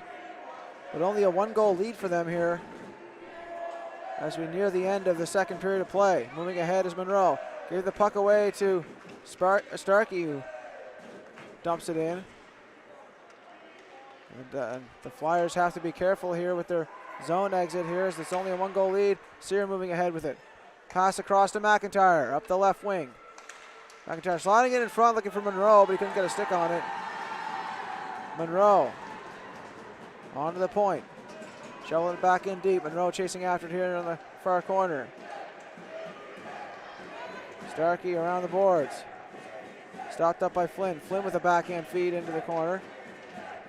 but only a 1-goal lead for them here as we near the end of the second period of play. Moving ahead is Monroe. Gave the puck away to Starkey, who dumps it in. And the Flyers have to be careful here with their zone exit here, as it's only a 1-goal lead. Sear moving ahead with it. Pass across to McIntyre, up the left wing. McIntyre sliding it in front, looking for Monroe, but he couldn't get a stick on it. Monroe on to the point. Shoveling it back in deep. Monroe chasing after it here on the far corner. Starkey around the boards. Stopped up by Flynn. Flynn with a backhand feed into the corner.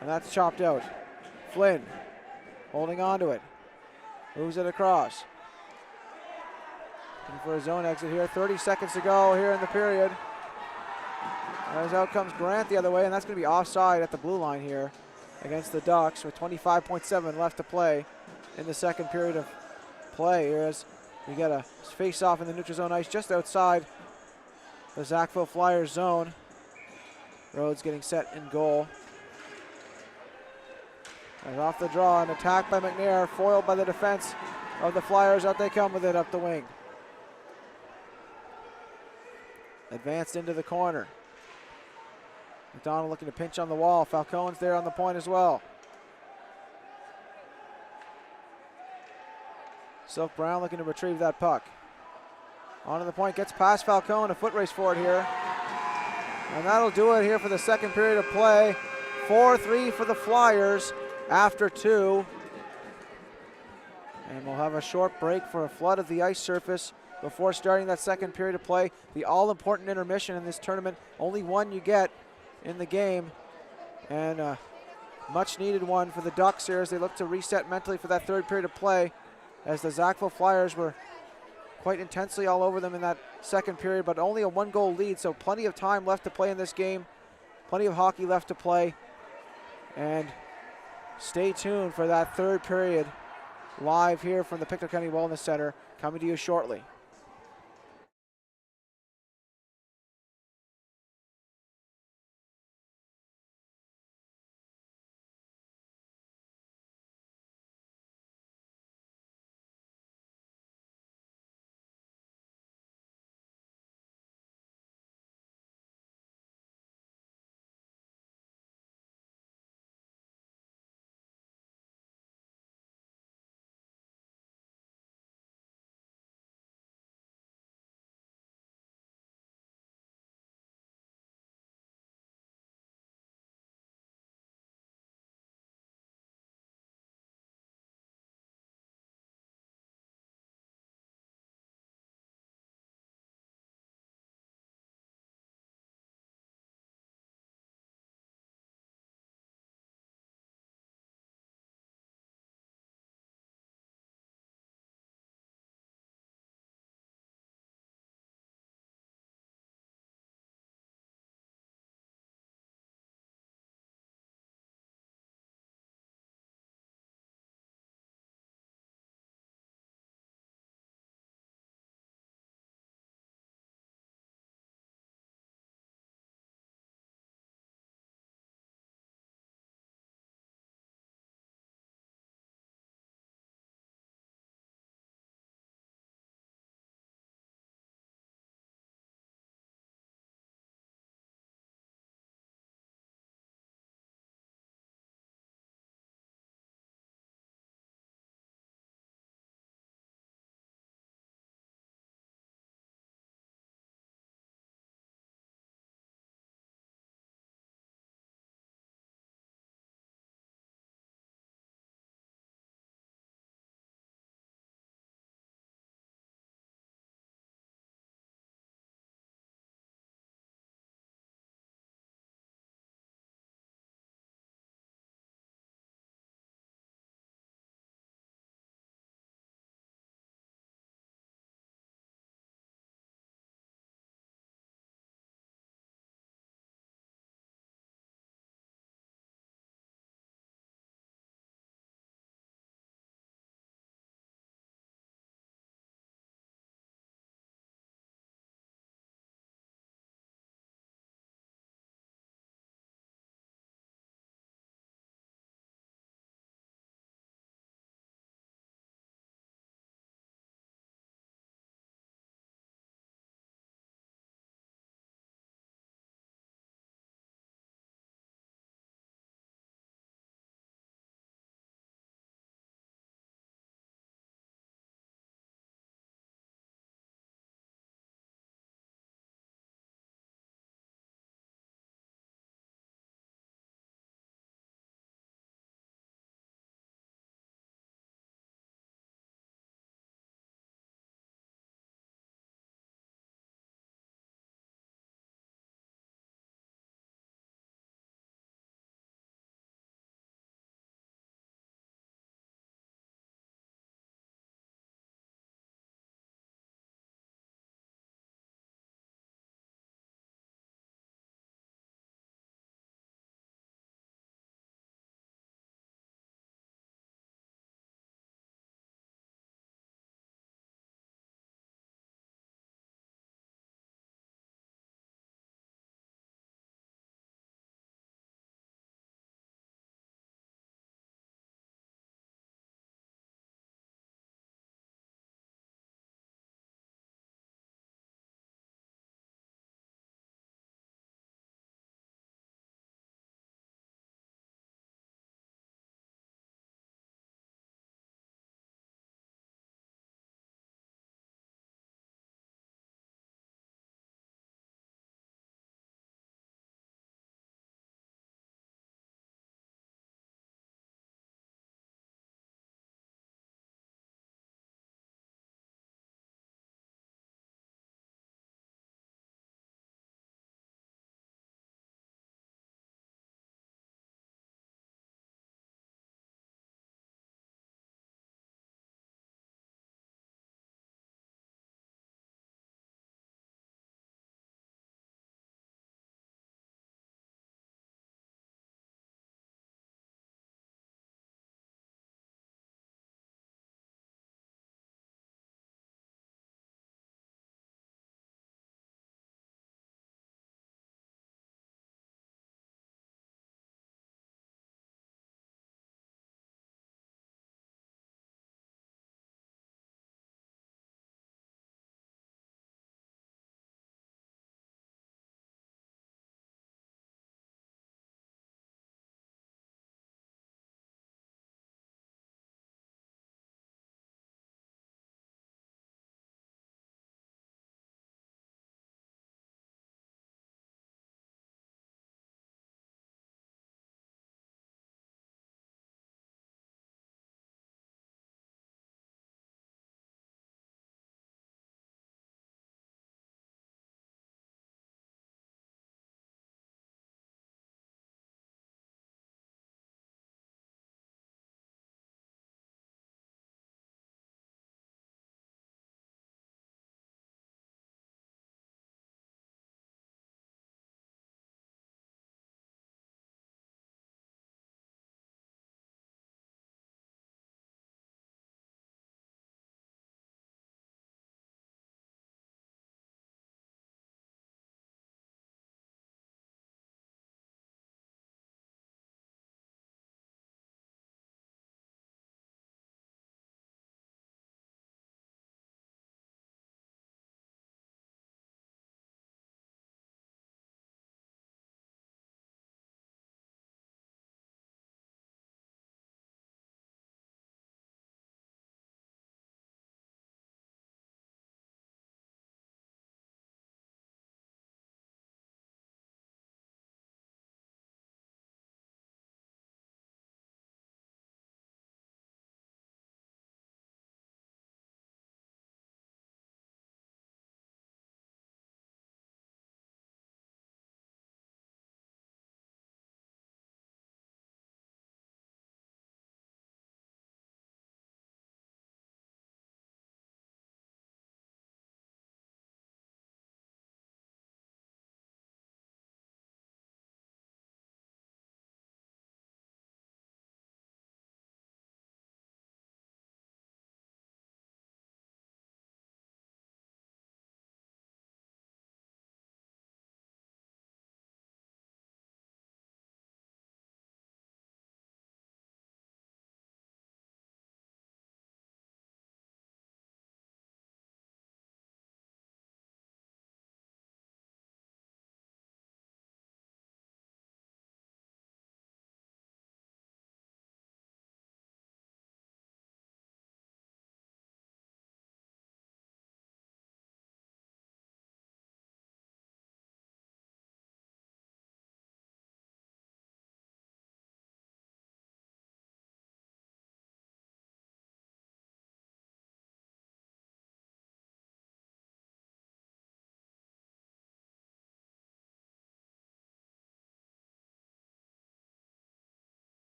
And that's chopped out. Flynn holding on to it. Moves it across. Looking for a zone exit here. 30 seconds to go here in the period. As out comes Grant the other way, and that's going to be offside at the blue line here against the Ducks with 25.7 left to play in the second period of play here as we get a face-off in the neutral zone ice just outside the Sackville Flyers zone. Rhodes getting set in goal. And off the draw, an attack by McNair, foiled by the defense of the Flyers. Out they come with it up the wing. Advanced into the corner. McDonald looking to pinch on the wall. Falcone's there on the point as well. Silk Brown looking to retrieve that puck. On to the point, gets past Falcone, a foot race for it here. And that'll do it here for the second period of play. 4-3 for the Flyers after 2. And we'll have a short break for a flood of the ice surface before starting that second period of play. The all-important intermission in this tournament. Only one you get in the game. And a much-needed one for the Ducks here as they look to reset mentally for that third period of play, as the Sackville Flyers were quite intensely all over them in that second period, but only a one-goal lead, so plenty of time left to play in this game. Plenty of hockey left to play. And stay tuned for that third period live here from the Pictou County Wellness Center, coming to you shortly.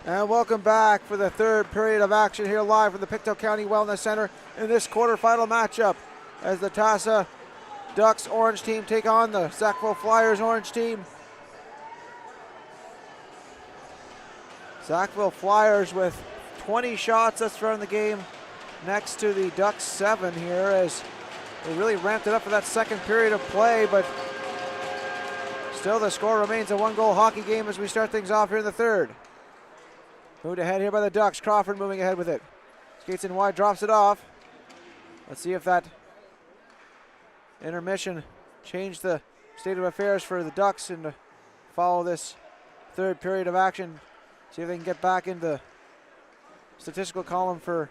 And welcome back for the third period of action here live from the Pictou County Wellness Center in this quarterfinal matchup as the Tasa Ducks orange team take on the Sackville Flyers orange team. Sackville Flyers with 20 shots thus far in the game, next to the Ducks 7 here as they really ramped it up for that second period of play, but still the score remains a one-goal hockey game as we start things off here in the third. Moved ahead here by the Ducks. Crawford moving ahead with it. Skates in wide, drops it off. Let's see if that intermission changed the state of affairs for the Ducks and to follow this third period of action. See if they can get back in the statistical column for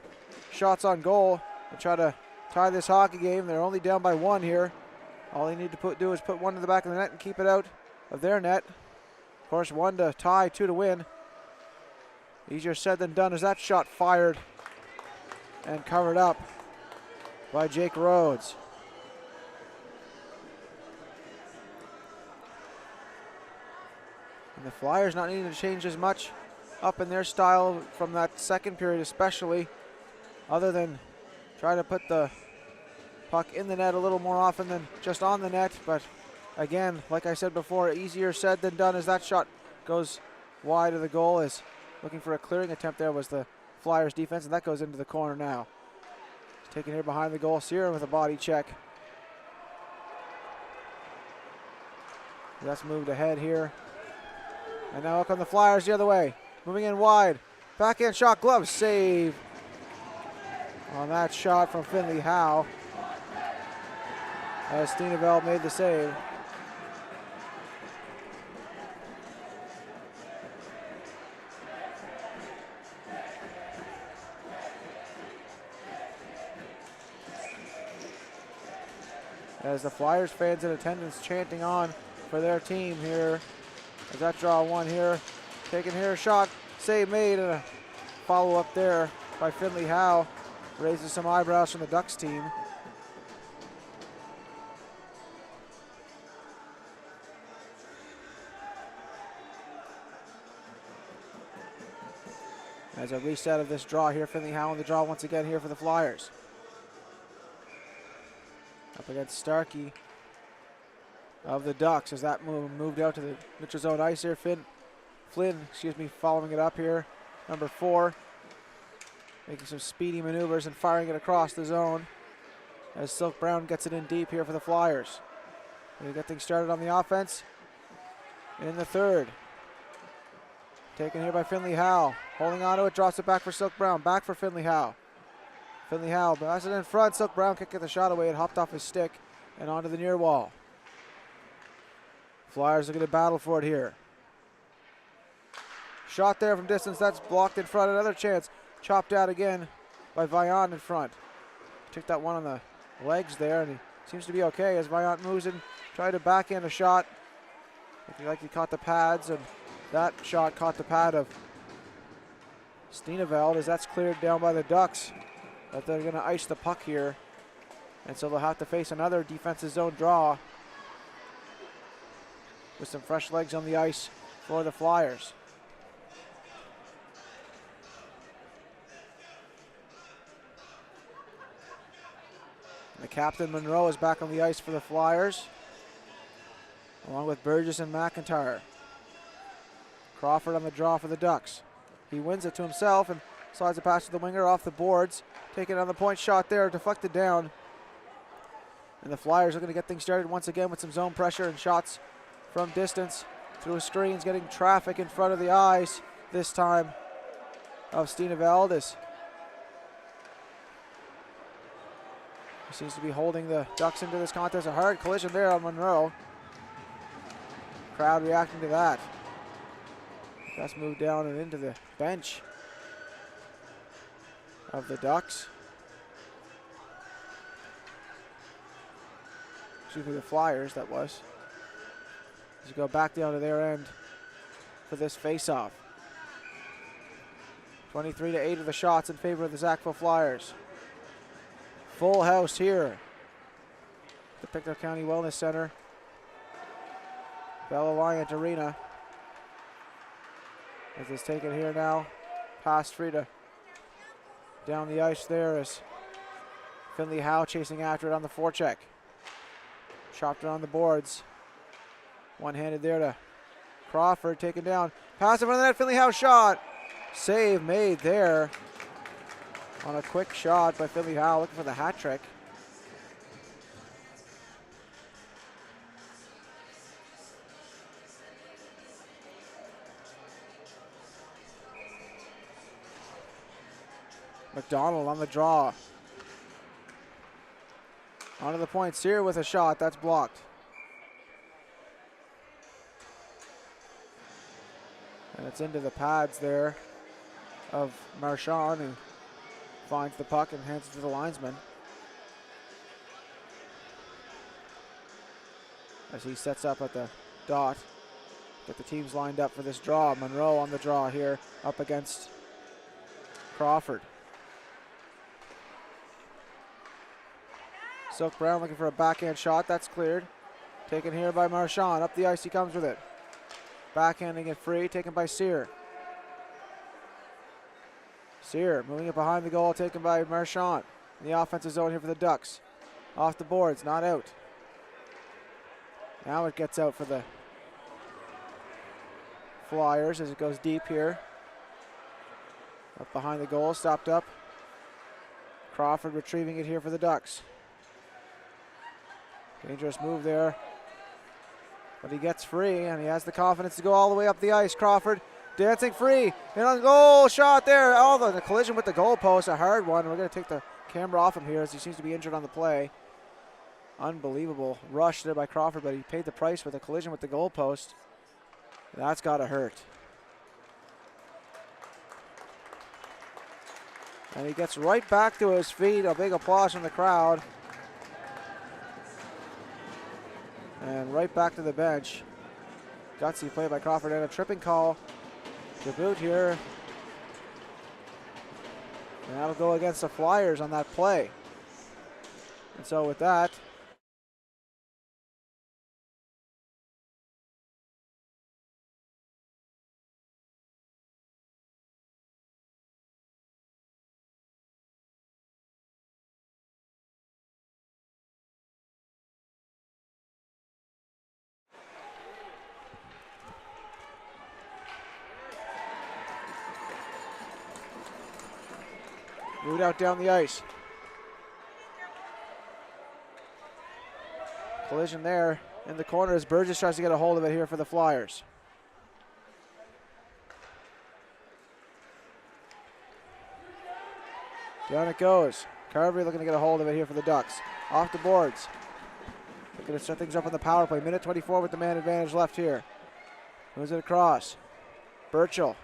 shots on goal and try to tie this hockey game. They're only down by 1 here. All they need to do is put one to the back of the net and keep it out of their net. Of course, 1 to tie, 2 to win. Easier said than done as that shot fired and covered up by Jake Rhodes. And the Flyers not needing to change as much up in their style from that second period especially, other than try to put the puck in the net a little more often than just on the net. But again, like I said before, easier said than done as that shot goes wide of the goal. As looking for a clearing attempt there was the Flyers defense, and that goes into the corner now. It's taken here behind the goal. Searer with a body check. That's moved ahead here. And now up on the Flyers the other way. Moving in wide. Backhand shot, glove save on that shot from Finley Howe as Steeneveld made the save. As the Flyers fans in attendance chanting on for their team here. As that draw one here. Taken here, shot, save made, and a follow-up there by Finley Howe. Raises some eyebrows from the Ducks team. As a reset of this draw here, Finley Howe on the draw once again here for the Flyers. Up against Starkey of the Ducks as that moved out to the neutral zone ice here. Flynn, following it up here. Number 4, making some speedy maneuvers and firing it across the zone as Silk Brown gets it in deep here for the Flyers. They get things started on the offense in the third. Taken here by Finley Howe. Holding on to it, drops it back for Silk Brown. Back for Finley Howe. Finley Howe passes it in front. Silk Brown can't get the shot away. It hopped off his stick and onto the near wall. Flyers looking to battle for it here. Shot there from distance. That's blocked in front. Another chance. Chopped out again by Vaillant in front. Took that one on the legs there, and he seems to be okay as Vaillant moves in. Tried to backhand a shot. Looking like he caught the pads, and that shot caught the pad of Steeneveld as that's cleared down by the Ducks. But they're going to ice the puck here, and so they'll have to face another defensive zone draw with some fresh legs on the ice for the Flyers. The captain Monroe is back on the ice for the Flyers, along with Burgess and McIntyre. Crawford on the draw for the Ducks. He wins it to himself and slides a pass to the winger off the boards. Taking on the point shot there, deflected down. And the Flyers are going to get things started once again with some zone pressure and shots from distance through screens, getting traffic in front of the eyes this time of Steeneveld. He seems to be holding the Ducks into this contest. A hard collision there on Monroe. Crowd reacting to that. That's moved down and into the bench of the Ducks. Excuse me, the Flyers, that was. As you go back down to their end for this face-off. 23-8 of the shots in favor of the Sackville Flyers. Full house here at the Pictou County Wellness Center Bell Alliant Arena. As it's taken here now, past Frida. Down the ice there is Finley Howe chasing after it on the forecheck. Chopped it on the boards. One-handed there to Crawford, taken down. Pass in front of the net, Finley Howe shot. Save made there on a quick shot by Finley Howe, looking for the hat trick. McDonald on the draw. Onto the point, Sear with a shot, that's blocked. And it's into the pads there of Marchand, who finds the puck and hands it to the linesman. As he sets up at the dot. Get the teams lined up for this draw. Monroe on the draw here, up against Crawford. Silk Brown looking for a backhand shot, that's cleared. Taken here by Marchand, up the ice he comes with it. Backhanding it free, taken by Sear. Sear moving it behind the goal, taken by Marchand. In the offensive zone here for the Ducks. Off the boards, not out. Now it gets out for the Flyers as it goes deep here. Up behind the goal, stopped up. Crawford retrieving it here for the Ducks. Dangerous move there. But he gets free, and he has the confidence to go all the way up the ice. Crawford dancing free. And on goal shot there. Oh, the collision with the goalpost, a hard one. We're going to take the camera off him here as he seems to be injured on the play. Unbelievable rush there by Crawford, but he paid the price with a collision with the goalpost. That's got to hurt. And he gets right back to his feet. A big applause from the crowd. And right back to the bench. Gutsy play by Crawford and a tripping call to boot here. And that'll go against the Flyers on that play. And so with that, moved out down the ice. Collision there in the corner as Burgess tries to get a hold of it here for the Flyers. Down it goes. Carberry looking to get a hold of it here for the Ducks. Off the boards. Looking to set things up on the power play. Minute 24 with the man advantage left here. Moves it across. Burchell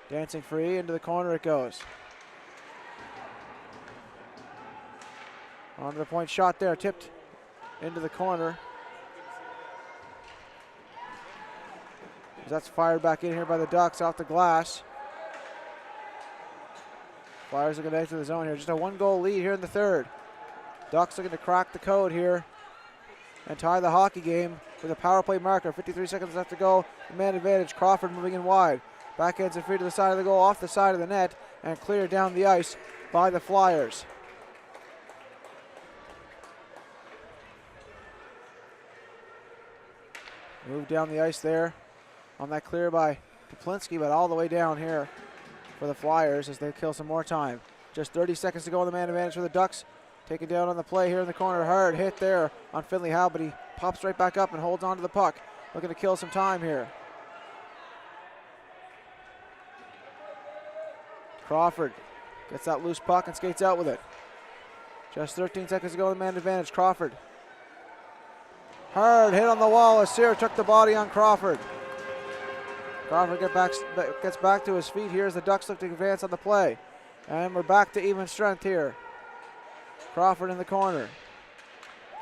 dancing free into the corner it goes. On to the point shot there, tipped into the corner. That's fired back in here by the Ducks off the glass. Flyers are going to enter the zone here. Just a one-goal lead here in the third. Ducks looking to crack the code here and tie the hockey game with a power play marker. 53 seconds left to go. The man advantage. Crawford moving in wide. Backhands it free to the side of the goal, off the side of the net, and cleared down the ice by the Flyers. Moved down the ice there on that clear by Poplinski, but all the way down here for the Flyers as they kill some more time. Just 30 seconds to go on the man advantage for the Ducks. Taken down on the play here in the corner. Hard hit there on Finley Howe, but he pops right back up and holds on to the puck. Looking to kill some time here. Crawford gets that loose puck and skates out with it. Just 13 seconds to go on the man advantage. Crawford. Hard hit on the wall as Sear took the body on Crawford. Crawford gets back to his feet here as the Ducks look to advance on the play. And we're back to even strength here. Crawford in the corner.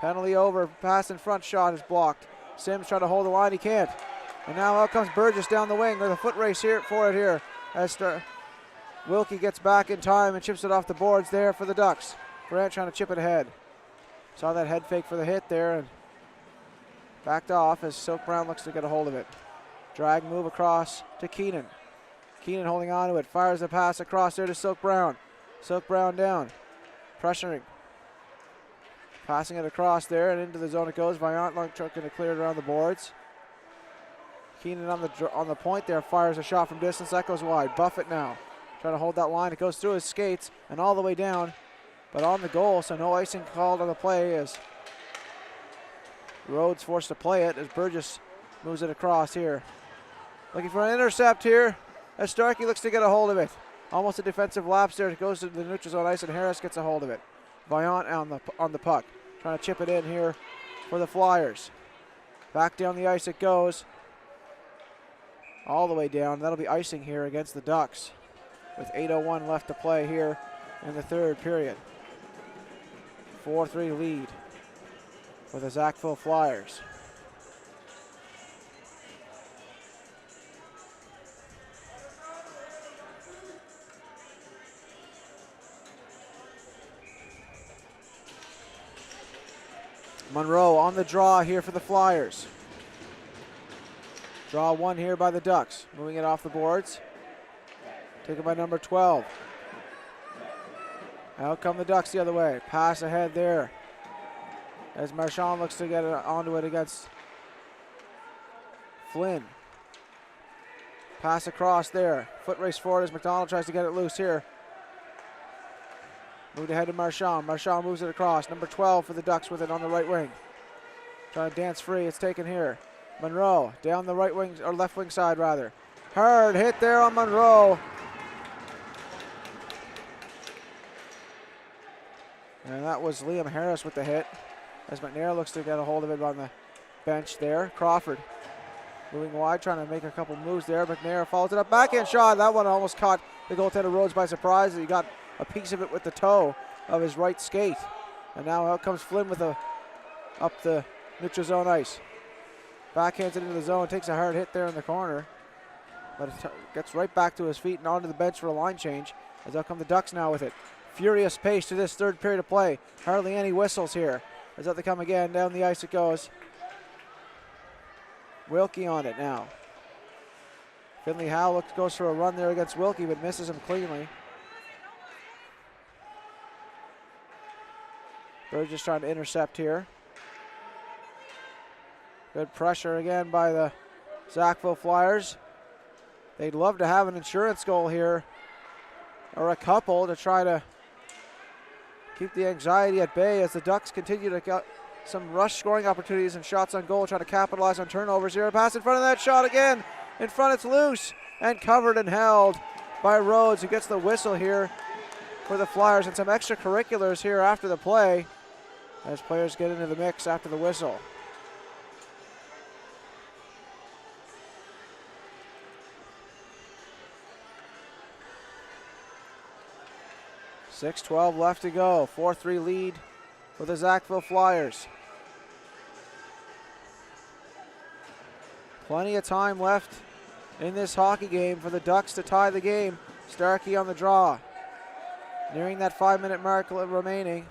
Penalty over, pass in front, shot is blocked. Sims trying to hold the line, he can't. And now out comes Burgess down the wing with a foot race here for it here. As Wilkie gets back in time and chips it off the boards there for the Ducks. Grant trying to chip it ahead. Saw that head fake for the hit there, and Backed off as Silk Brown looks to get a hold of it. Drag move across to Keenan. Keenan holding on to it. Fires a pass across there to Silk Brown. Silk Brown down. Pressuring. Passing it across there and into the zone it goes. Viant looking to clear it around the boards. Keenan on the point there. Fires a shot from distance. That goes wide. Buffett now. Trying to hold that line. It goes through his skates and all the way down. But on the goal, so no icing called on the play as Rhodes forced to play it as Burgess moves it across here. Looking for an intercept here as Starkey looks to get a hold of it. Almost a defensive lapse there. It goes to the neutral zone ice and Harris gets a hold of it. Viant on the puck. Trying to chip it in here for the Flyers. Back down the ice it goes. All the way down. That'll be icing here against the Ducks with 8:01 left to play here in the third period. 4-3 lead for the Sackville Flyers. Monroe on the draw here for the Flyers. Draw one here by the Ducks. Moving it off the boards. Taken by number 12. Out come the Ducks the other way. Pass ahead there as Marchand looks to get onto it against Flynn. Pass across there. Foot race forward as McDonald tries to get it loose here. Moved ahead to Marchand. Marchand moves it across. Number 12 for the Ducks with it on the right wing. Trying to dance free. It's taken here. Monroe down the right wing, or left wing side rather. Hard hit there on Monroe. And that was Liam Harris with the hit as McNair looks to get a hold of it on the bench there. Crawford moving wide, trying to make a couple moves there. McNair follows it up. Backhand shot. That one almost caught the goaltender Rhodes by surprise. He got a piece of it with the toe of his right skate. And now out comes Flynn with up the neutral zone ice. Backhands it into the zone. Takes a hard hit there in the corner. But it gets right back to his feet and onto the bench for a line change. As out come the Ducks now with it. Furious pace to this third period of play. Hardly any whistles here. As out they come again. Down the ice it goes. Wilkie on it now. Finley Howe goes for a run there against Wilkie, but misses him cleanly. Burgess trying to intercept here. Good pressure again by the Sackville Flyers. They'd love to have an insurance goal here, or a couple, to try to keep the anxiety at bay as the Ducks continue to get some rush scoring opportunities and shots on goal, trying to capitalize on turnovers here. Pass in front of that shot again. In front, it's loose and covered and held by Rhodes, who gets the whistle here for the Flyers, and some extracurriculars here after the play as players get into the mix after the whistle. .6:12 left to go. 4-3 lead for the Sackville Flyers. Plenty of time left in this hockey game for the Ducks to tie the game. Starkey on the draw. Nearing that 5-minute mark remaining.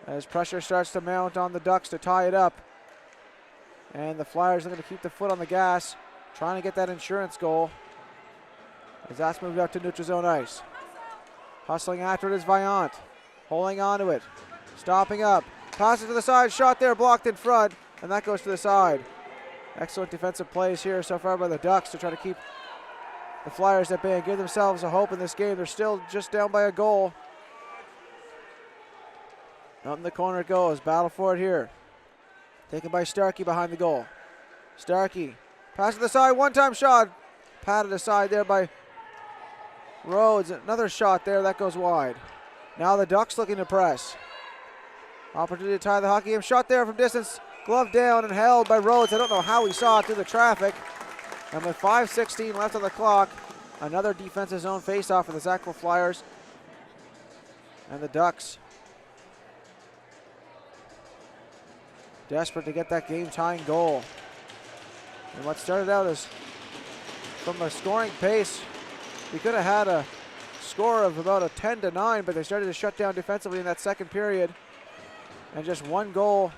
As pressure starts to mount on the Ducks to tie it up. And the Flyers are going to keep the foot on the gas, trying to get that insurance goal. As that's moved out to neutral zone ice. Hustling after it is Viant. Holding on to it. Stopping up. Passes to the side. Shot there, blocked in front. And that goes to the side. Excellent defensive plays here so far by the Ducks to try to keep the Flyers at bay and give themselves a hope in this game. They're still just down by a goal. Out in the corner it goes. Battle for it here. Taken by Starkey behind the goal. Starkey. Pass to the side. One-time shot. Patted aside there by Rhodes. Another shot there. That goes wide. Now the Ducks looking to press. Opportunity to tie the hockey game. Shot there from distance. Glove down and held by Rhodes. I don't know how he saw it through the traffic. And with 5:16 left on the clock, another defensive zone faceoff for the Sackville Flyers. And the Ducks desperate to get that game-tying goal. And what started out as from a scoring pace, we could have had a score of about a 10-9, but they started to shut down defensively in that second period. And just one goal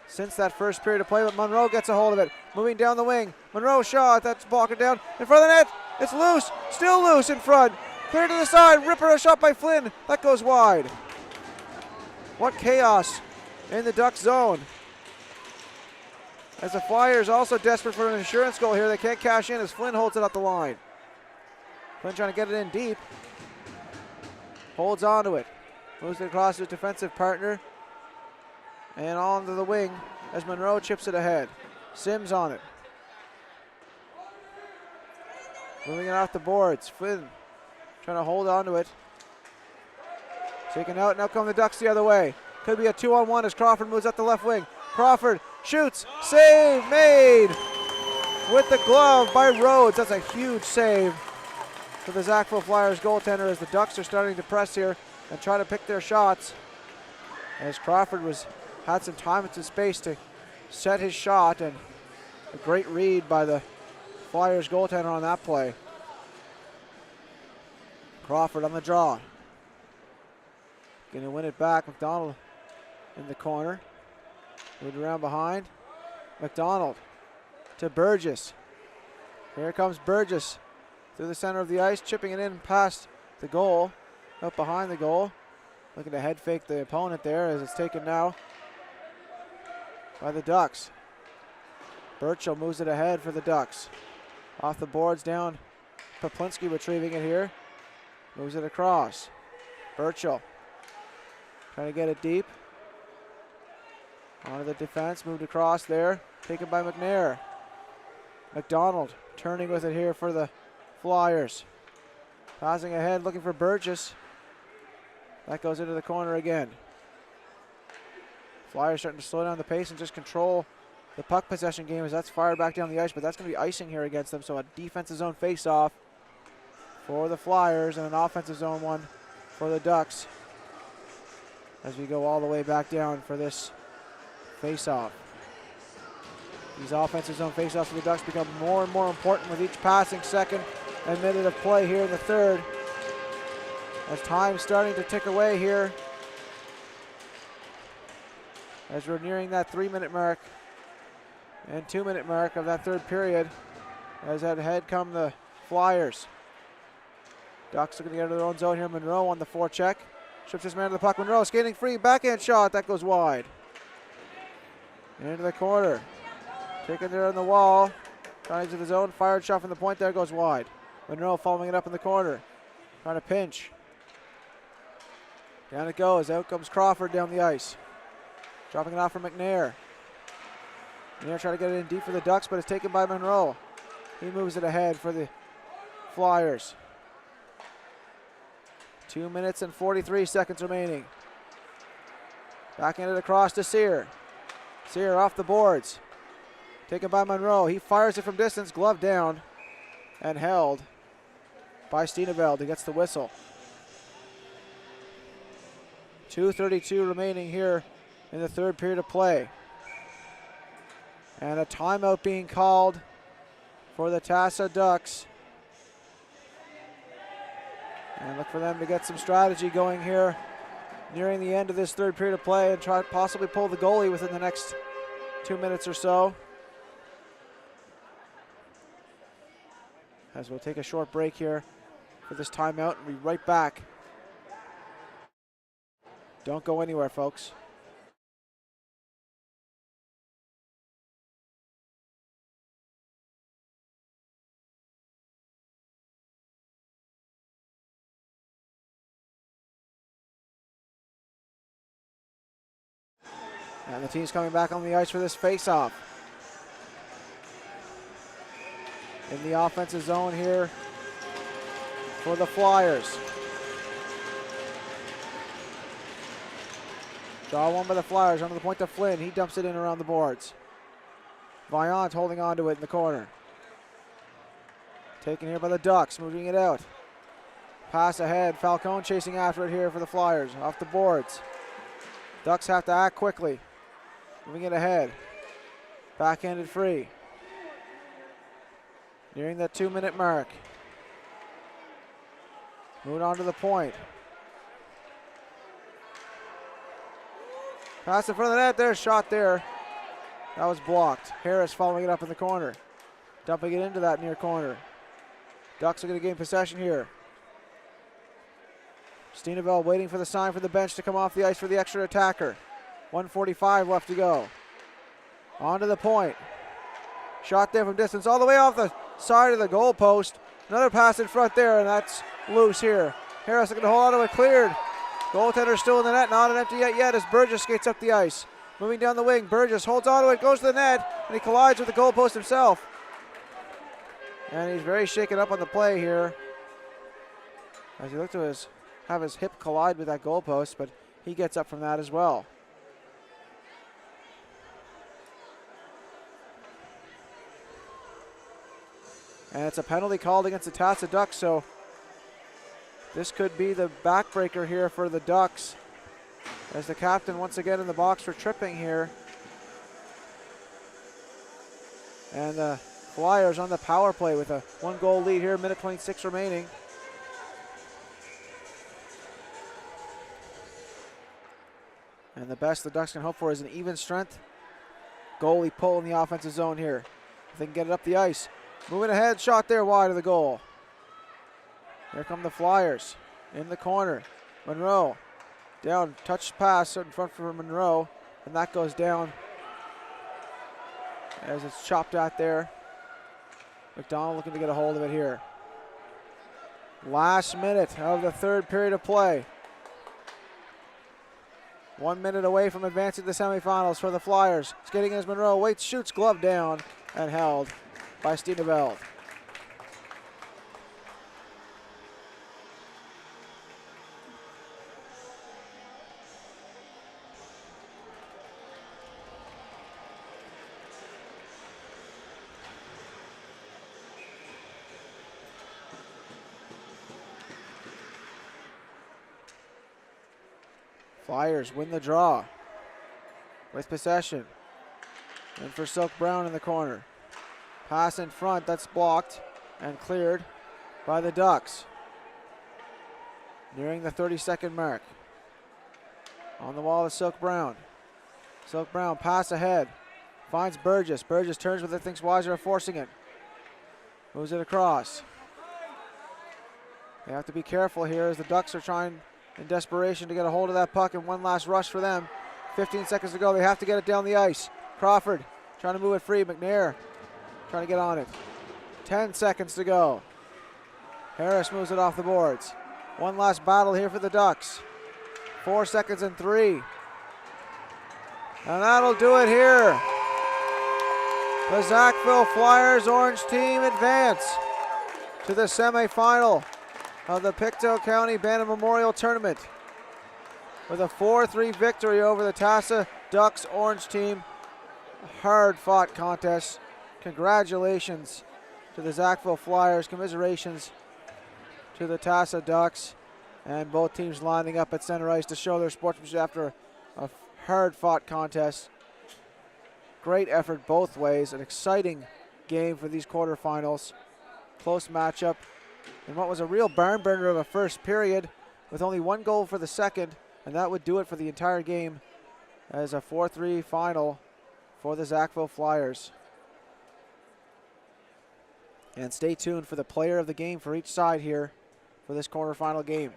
since that first period of play, but Monroe gets a hold of it. Moving down the wing. Monroe shot, that's blocking down. In front of the net, it's loose, still loose in front. Clear to the side, Ripper, a shot by Flynn. That goes wide. What chaos in the Ducks zone. As the Flyers also desperate for an insurance goal here. They can't cash in as Flynn holds it up the line. Flynn trying to get it in deep. Holds onto it. Moves it across to his defensive partner. And onto the wing as Monroe chips it ahead. Sims on it. Moving it off the boards. Flynn trying to hold onto it. Taken out. Now come the Ducks the other way. Could be a 2-on-1 as Crawford moves up the left wing. Crawford shoots. Save made with the glove by Rhodes. That's a huge save for the Sackville Flyers goaltender as the Ducks are starting to press here and try to pick their shots. As Crawford had some time and some space to set his shot, and a great read by the Flyers goaltender on that play. Crawford on the draw. Going to win it back. McDonald in the corner. Moved around behind. McDonald to Burgess. Here comes Burgess through the center of the ice, chipping it in past the goal, up behind the goal. Looking to head fake the opponent there as it's taken now by the Ducks. Burchell moves it ahead for the Ducks. Off the boards down. Poplinski retrieving it here. Moves it across. Burchell trying to get it deep. Onto the defense, moved across there. Taken by McNair. McDonald turning with it here for the Flyers. Passing ahead, looking for Burgess. That goes into the corner again. Flyers starting to slow down the pace and just control the puck possession game as that's fired back down the ice, but that's going to be icing here against them. So a defensive zone face-off for the Flyers and an offensive zone one for the Ducks as we go all the way back down for this face-off. These offensive zone face-offs for the Ducks become more and more important with each passing second and minute of play here in the third. As time's starting to tick away here, as we're nearing that 3-minute mark and 2-minute mark of that third period, as ahead come the Flyers. Ducks looking to get out of their own zone here. Monroe on the forecheck. Strips his man to the puck. Monroe skating free. Backhand shot. That goes wide. Into the corner. Taken there on the wall. Trying to the zone. Fired shot from the point there. Goes wide. Monroe following it up in the corner. Trying to pinch. Down it goes. Out comes Crawford down the ice. Dropping it off for McNair. McNair trying to get it in deep for the Ducks, but it's taken by Monroe. He moves it ahead for the Flyers. 2 minutes and 43 seconds remaining. Backhanded across to Sear. Sear off the boards. Taken by Monroe. He fires it from distance, glove down, and held by Steeneveld. He gets the whistle. 2:32 remaining here in the third period of play. And a timeout being called for the Tasa Ducks. And look for them to get some strategy going here nearing the end of this third period of play and try to possibly pull the goalie within the next 2 minutes or so. As we'll take a short break here for this timeout and be right back. Don't go anywhere, folks. And the team's coming back on the ice for this face-off. In the offensive zone here for the Flyers. Draw one by the Flyers under the point to Flynn. He dumps it in around the boards. Vaillant holding on to it in the corner. Taken here by the Ducks, moving it out. Pass ahead. Falcone chasing after it here for the Flyers. Off the boards. Ducks have to act quickly. Moving it ahead. Backhanded free. Nearing that 2-minute mark. Moving on to the point. Pass in front of the net. There's a shot there. That was blocked. Harris following it up in the corner. Dumping it into that near corner. Ducks are going to gain possession here. Steeneveld waiting for the sign for the bench to come off the ice for the extra attacker. 1:45 left to go. On to the point. Shot there from distance all the way off the side of the goal post. Another pass in front there, and that's loose here. Harris looking to hold on to it, cleared. Goaltender still in the net, not an empty net yet as Burgess skates up the ice. Moving down the wing, Burgess holds on to it, goes to the net, and he collides with the goalpost himself. And he's very shaken up on the play here as he looked to have his hip collide with that goalpost, but he gets up from that as well. And it's a penalty called against the Tasa Ducks, so this could be the backbreaker here for the Ducks as the captain once again in the box for tripping here. And the Flyers on the power play with a 1-goal lead here, minute 26 remaining. And the best the Ducks can hope for is an even strength goalie pull in the offensive zone here. If they can get it up the ice. Moving ahead, shot there wide of the goal. Here come the Flyers in the corner. Monroe down, touch pass in front for Monroe, and that goes down as it's chopped at there. McDonald looking to get a hold of it here. Last minute of the third period of play. 1 minute away from advancing to the semifinals for the Flyers. Skating as Monroe waits, shoots, glove down, and held by Steeneveld. Flyers win the draw with possession. And for Silk Brown in the corner. Pass in front, that's blocked and cleared by the Ducks. Nearing the 30-second mark. On the wall is Silk Brown. Silk Brown, pass ahead. Finds Burgess. Burgess turns with it, thinks Weiser are forcing it. Moves it across. They have to be careful here as the Ducks are trying in desperation to get a hold of that puck, and one last rush for them. 15 seconds to go. They have to get it down the ice. Crawford trying to move it free. McNair trying to get on it. 10 seconds to go. Harris moves it off the boards. One last battle here for the Ducks. 4 seconds and 3. And that'll do it here. The Sackville Flyers Orange team advance to the semifinal of the Pictou County Bantam Memorial Tournament with a 4-3 victory over the Tasa Ducks Orange team. A hard-fought contest. Congratulations to the Sackville Flyers. Commiserations to the Tasa Ducks. And both teams lining up at center ice to show their sportsmanship after a hard-fought contest. Great effort both ways. An exciting game for these quarterfinals. Close matchup. And what was a real barn burner of a first period with only 1 goal for the second. And that would do it for the entire game as a 4-3 final for the Sackville Flyers. And stay tuned for the player of the game for each side here for this quarterfinal game.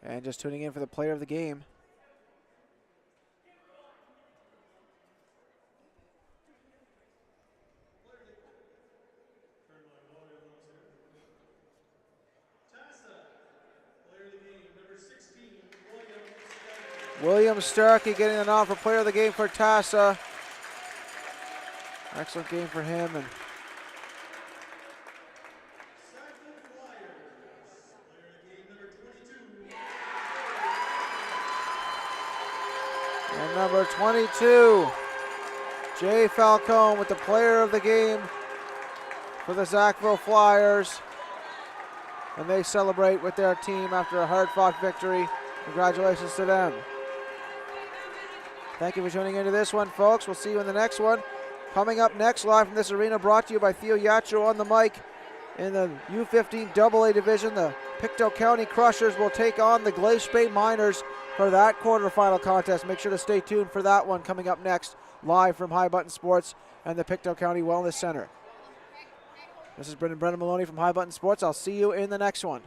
And just tuning in for the player of the game. William Starkey getting the nod for player of the game for Tasa. Excellent game for him. And number 22, Jay Falcone with the player of the game for the Sackville Flyers. And they celebrate with their team after a hard-fought victory. Congratulations to them. Thank you for tuning into this one, folks. We'll see you in the next one. Coming up next, live from this arena, brought to you by Theo Yatro on the mic. In the U15A division, the Pictou County Crushers will take on the Glacier Bay Miners for that quarterfinal contest. Make sure to stay tuned for that one coming up next, live from High Button Sports and the Pictou County Wellness Center. This is Brendan Maloney from High Button Sports. I'll see you in the next one.